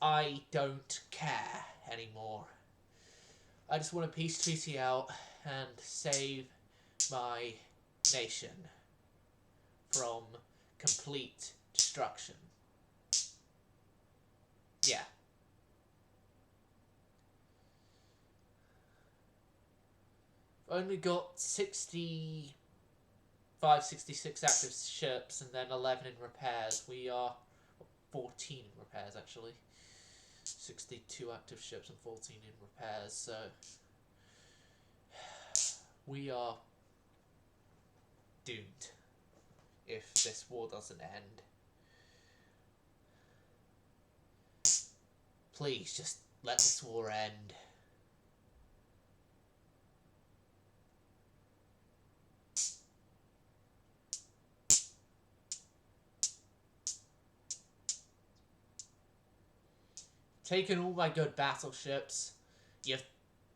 I don't care anymore. I just want a peace treaty out and save my nation from complete destruction. Yeah. I've only got 65, 66 active ships and then 11 in repairs. We are 14 in repairs, actually. 62 active ships and 14 in repairs, so we are doomed if this war doesn't end. Please, just let this war end. Taken all my good battleships. You've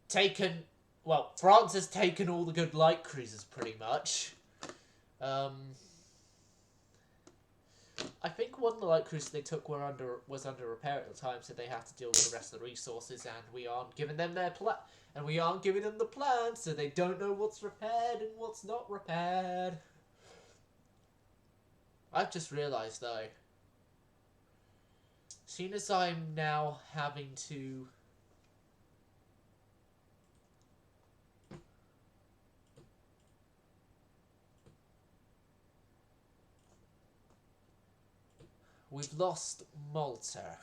taken... Well, France has taken all the good light cruisers, pretty much. I think one of the light cruisers they took was under repair at the time, so they have to deal with the rest of the resources, and we aren't giving them their and we aren't giving them the plan, so they don't know what's repaired and what's not repaired. I've just realised, though, seeing as I'm now having to... We've lost Malta.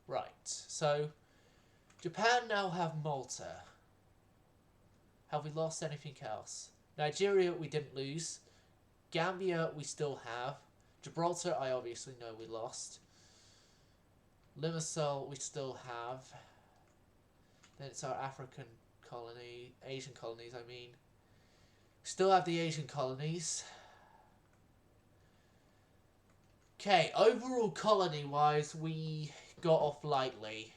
Right. So, Japan now have Malta. Have we lost anything else? Nigeria we didn't lose. Gambia we still have. Gibraltar I obviously know we lost. Limassol we still have. Then it's our African colony, Asian colonies I mean. Still have the Asian colonies. Okay, overall colony wise we got off lightly.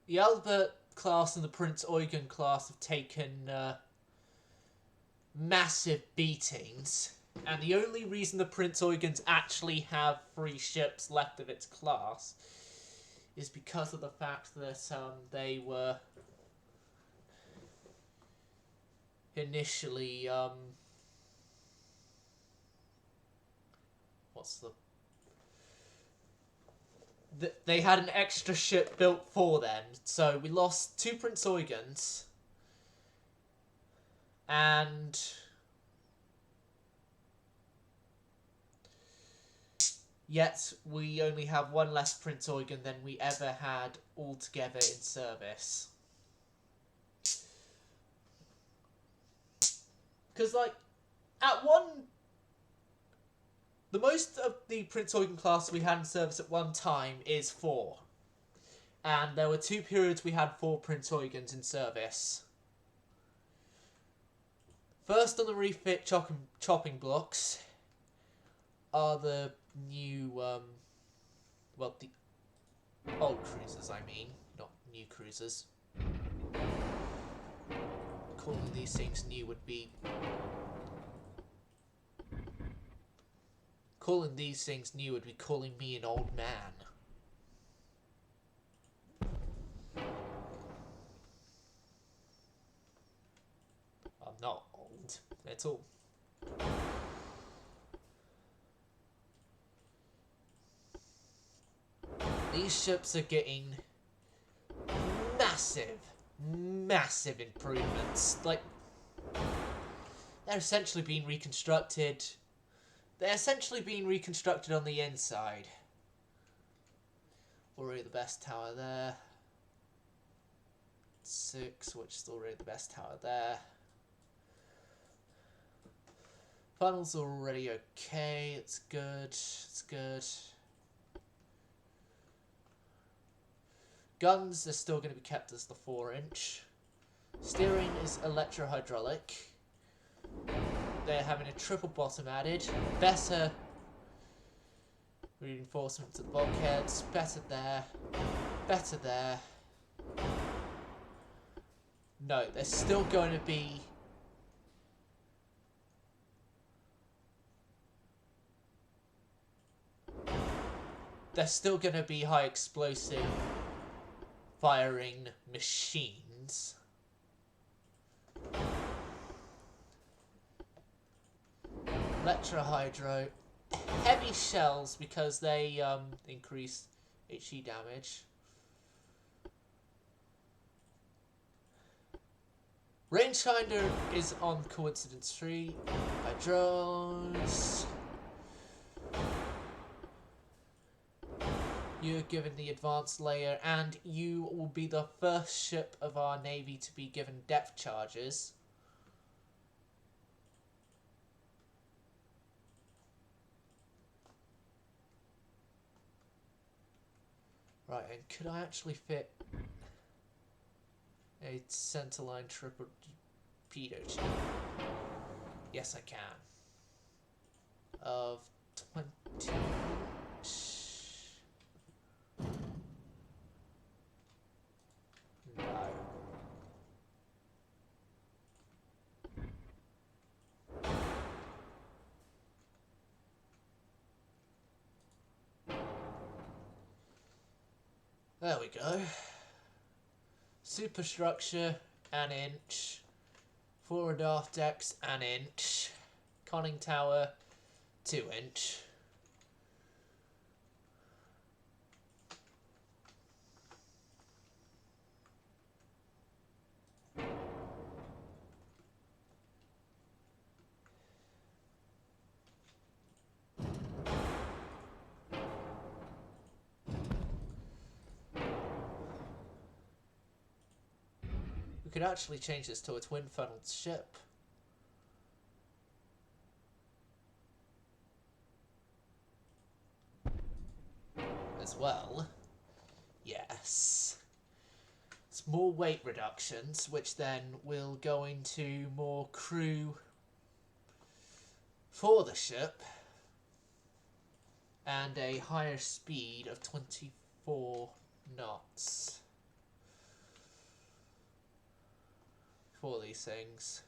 The Albert class and the Prince Eugen class have taken massive beatings, and the only reason the Prince Eugens actually have 3 ships left of its class is because of the fact that they were initially they had an extra ship built for them, so we lost 2 Prince Eugens, and yet we only have 1 less Prince Eugen than we ever had altogether in service. Because, like, the most of the Prince Eugen class we had in service at one time is 4. And there were 2 periods we had 4 Prince Eugens in service. First on the refit chopping blocks are the new, well, the old cruisers, I mean, not new cruisers. Calling these things new would be... Calling these things new would be calling me an old man. I'm not old at all. These ships are getting massive improvements. Like, they're essentially being reconstructed. They're essentially being reconstructed on the inside. Already the best tower there. 6, which is already the best tower there. Funnels are already okay. It's good. It's good. Guns are still going to be kept as the 4-inch. Steering is electro-hydraulic. They're having a triple bottom added. Better reinforcement to the bulkheads. Better there. Better there. No, they're still going to be... They're still going to be high explosive firing machines. Electrohydro. Heavy shells because they increase HE damage. Rangefinder is on coincidence free. By drones. You're given the advanced layer, and you will be the first ship of our navy to be given depth charges. Right, and could I actually fit a centerline triple torpedo tube? Yes, I can. Of 20. No. There we go. Superstructure, an inch. Fore and aft decks, an inch. Conning tower, 2 inch. We could actually change this to a twin-funneled ship. As well. Yes. It's more weight reductions, which then will go into more crew for the ship. And a higher speed of 24 knots. For these things.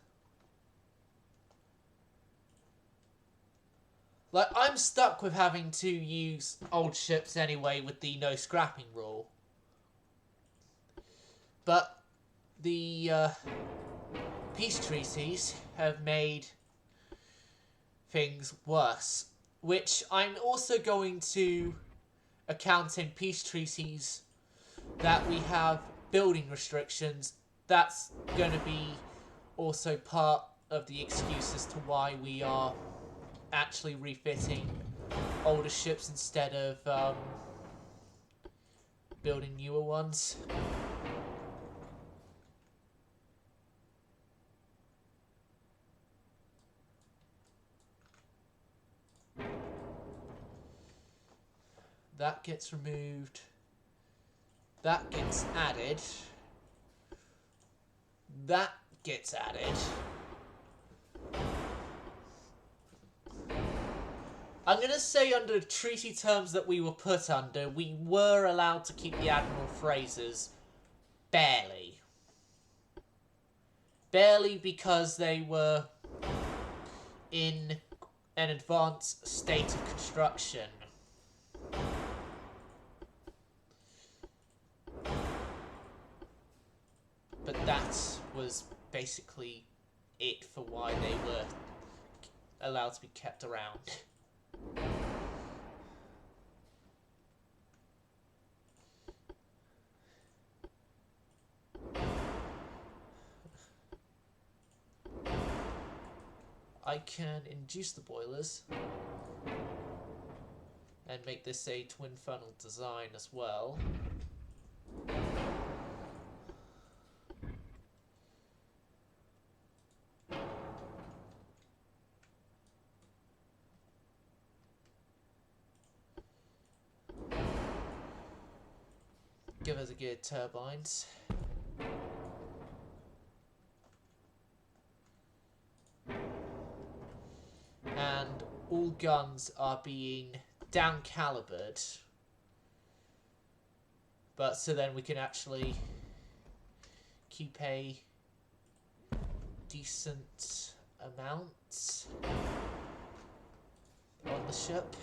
Like, I'm stuck with having to use old ships anyway with the no scrapping rule. But the peace treaties have made things worse. Which I'm also going to account in peace treaties that we have building restrictions. That's going to be also part of the excuse as to why we are actually refitting older ships instead of building newer ones. That gets removed. That gets added. That gets added. I'm going to say under treaty terms that we were put under, we were allowed to keep the Admiral phrases. Barely. Barely because they were in an advanced state of construction. But that was basically it for why they were allowed to be kept around. I can induce the boilers and make this a twin funnel design as well. give us a good turbines. And all guns are being down calibered. But so then we can actually keep a decent amount on the ship.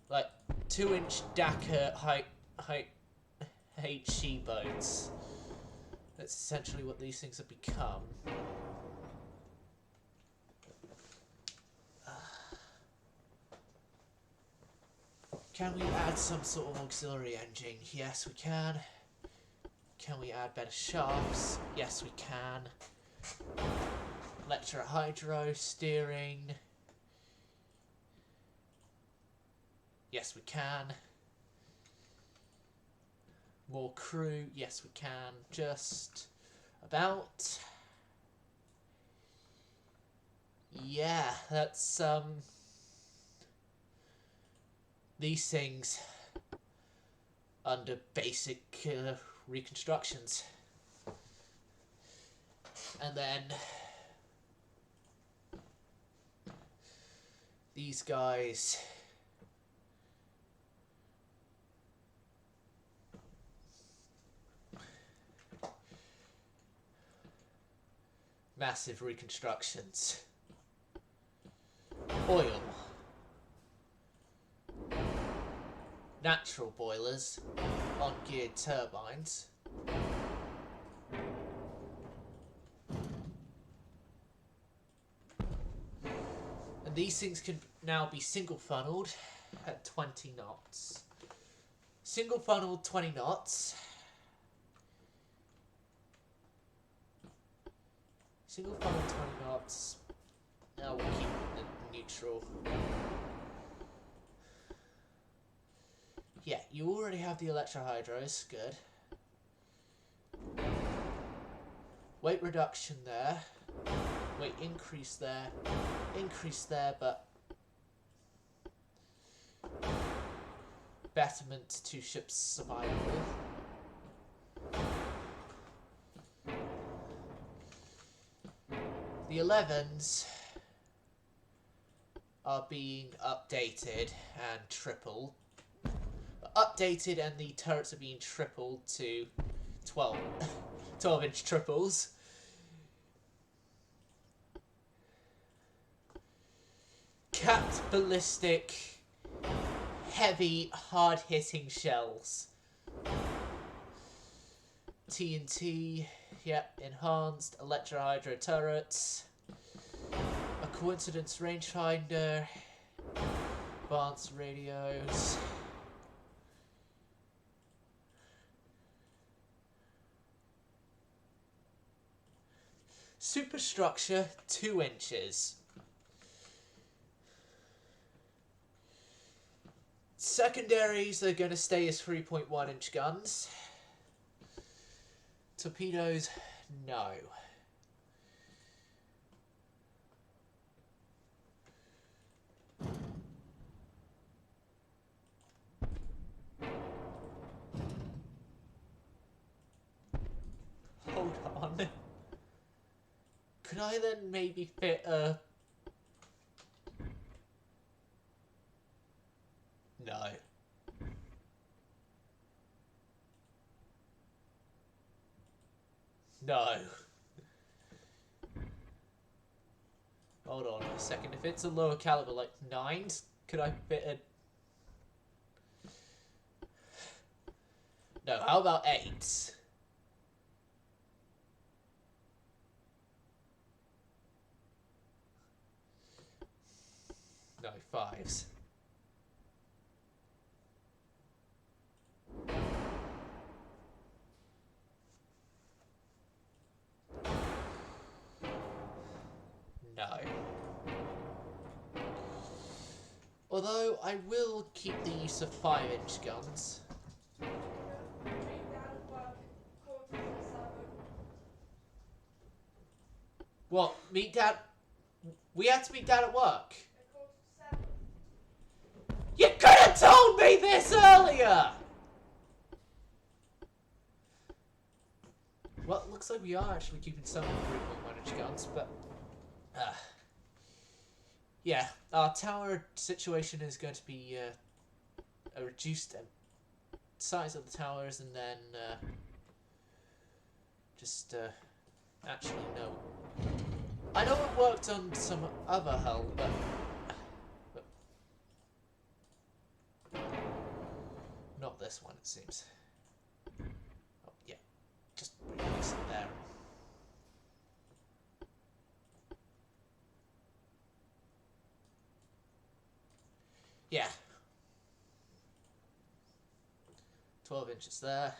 Like 2-inch Dakar height HE boats. That's essentially what these things have become. Can we add some sort of auxiliary engine? Yes, we can. Can we add better shafts? Yes, we can. Electric hydro, steering. Yes, we can. More crew? Yes, we can. Just about. Yeah, that's these things under basic reconstructions. And then these guys massive reconstructions. Oil. Natural boilers on geared turbines. And these things can now be single funneled at 20 knots. Single funneled 20 knots. Single funneled 20 knots. Now we'll keep the neutral. Yeah, you already have the electrohydros, good. Weight reduction there. Weight increase there. Increase there, but betterment to ship's survival. The 11s are being updated and tripled. Updated, and the turrets are being tripled to 12-inch triples. Capped ballistic, heavy, hard-hitting shells. TNT, yep, enhanced electrohydro turrets. A coincidence rangefinder. Advanced radios. Superstructure 2 inches. Secondaries are going to stay as 3.1-inch guns. Torpedoes, no. Hold on. Could I then maybe fit a... No. No. Hold on a second. If it's a lower caliber, like 9s, could I fit a... No, how about 8s? No, 5s. No. Although, I will keep the use of 5-inch guns. What? Meet Dad? We had to meet Dad at work. You could have told say this earlier? Well, it looks like we are actually keeping some of the managed guns, but yeah, our tower situation is going to be a reduced size of the towers, and then just actually no. I know it worked on some other hull, but not this one, it seems. Oh, yeah, just release it there. Yeah. 12 inches there.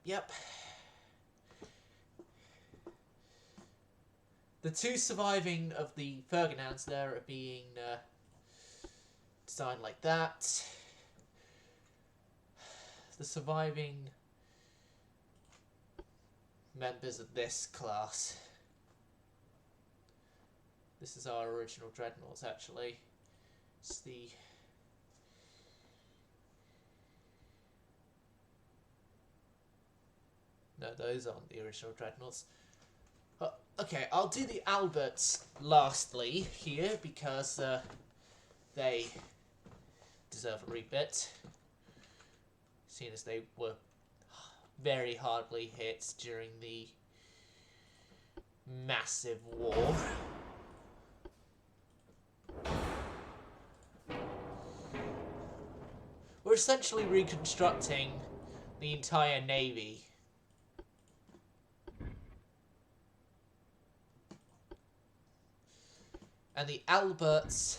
Yep. The two surviving of the Ferdinands there are being designed like that. The surviving members of this class. This is our original dreadnoughts, actually. It's the... No, those aren't the original dreadnoughts. Okay, I'll do the Alberts lastly here, because they deserve a refit, seeing as they were very hardly hit during the massive war. We're essentially reconstructing the entire navy. And the Alberts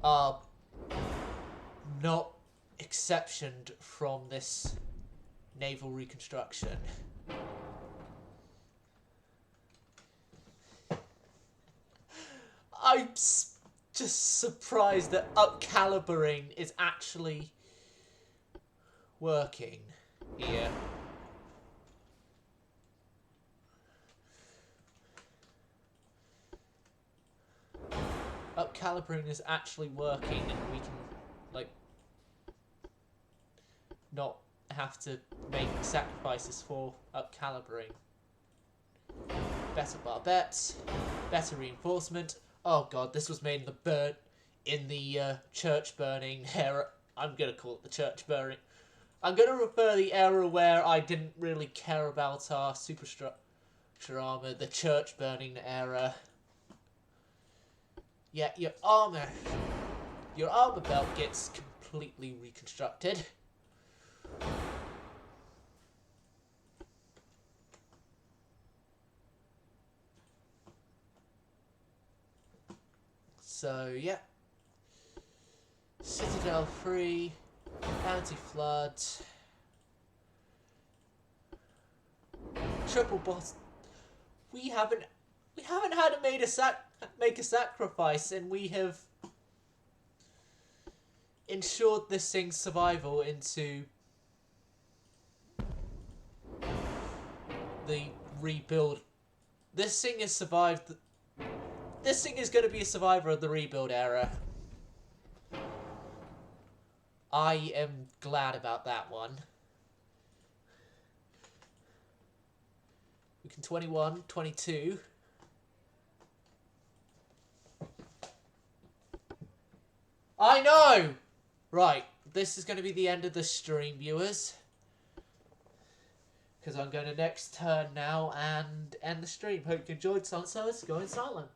are not exceptioned from this naval reconstruction. I'm just surprised that up-calibering is actually working here. Up-calibering is actually working, and we can, like, not have to make sacrifices for up-calibering. Better barbette, better reinforcement. Oh god, this was made in the church burning era. I'm gonna call it the church burning. I'm gonna refer the era where I didn't really care about our superstructure armor, the church burning era. Yeah, your armor belt gets completely reconstructed. So, yeah. Citadel free, anti-flood, triple boss. We haven't had to make a sacrifice, and we have ensured this thing's survival into the rebuild. This thing has survived. This thing is going to be a survivor of the rebuild era. I am glad about that one. We can 21, 22. I know! Right, this is going to be the end of the stream, viewers. Because I'm going to next turn now and end the stream. Hope you enjoyed Sunset. Going silent.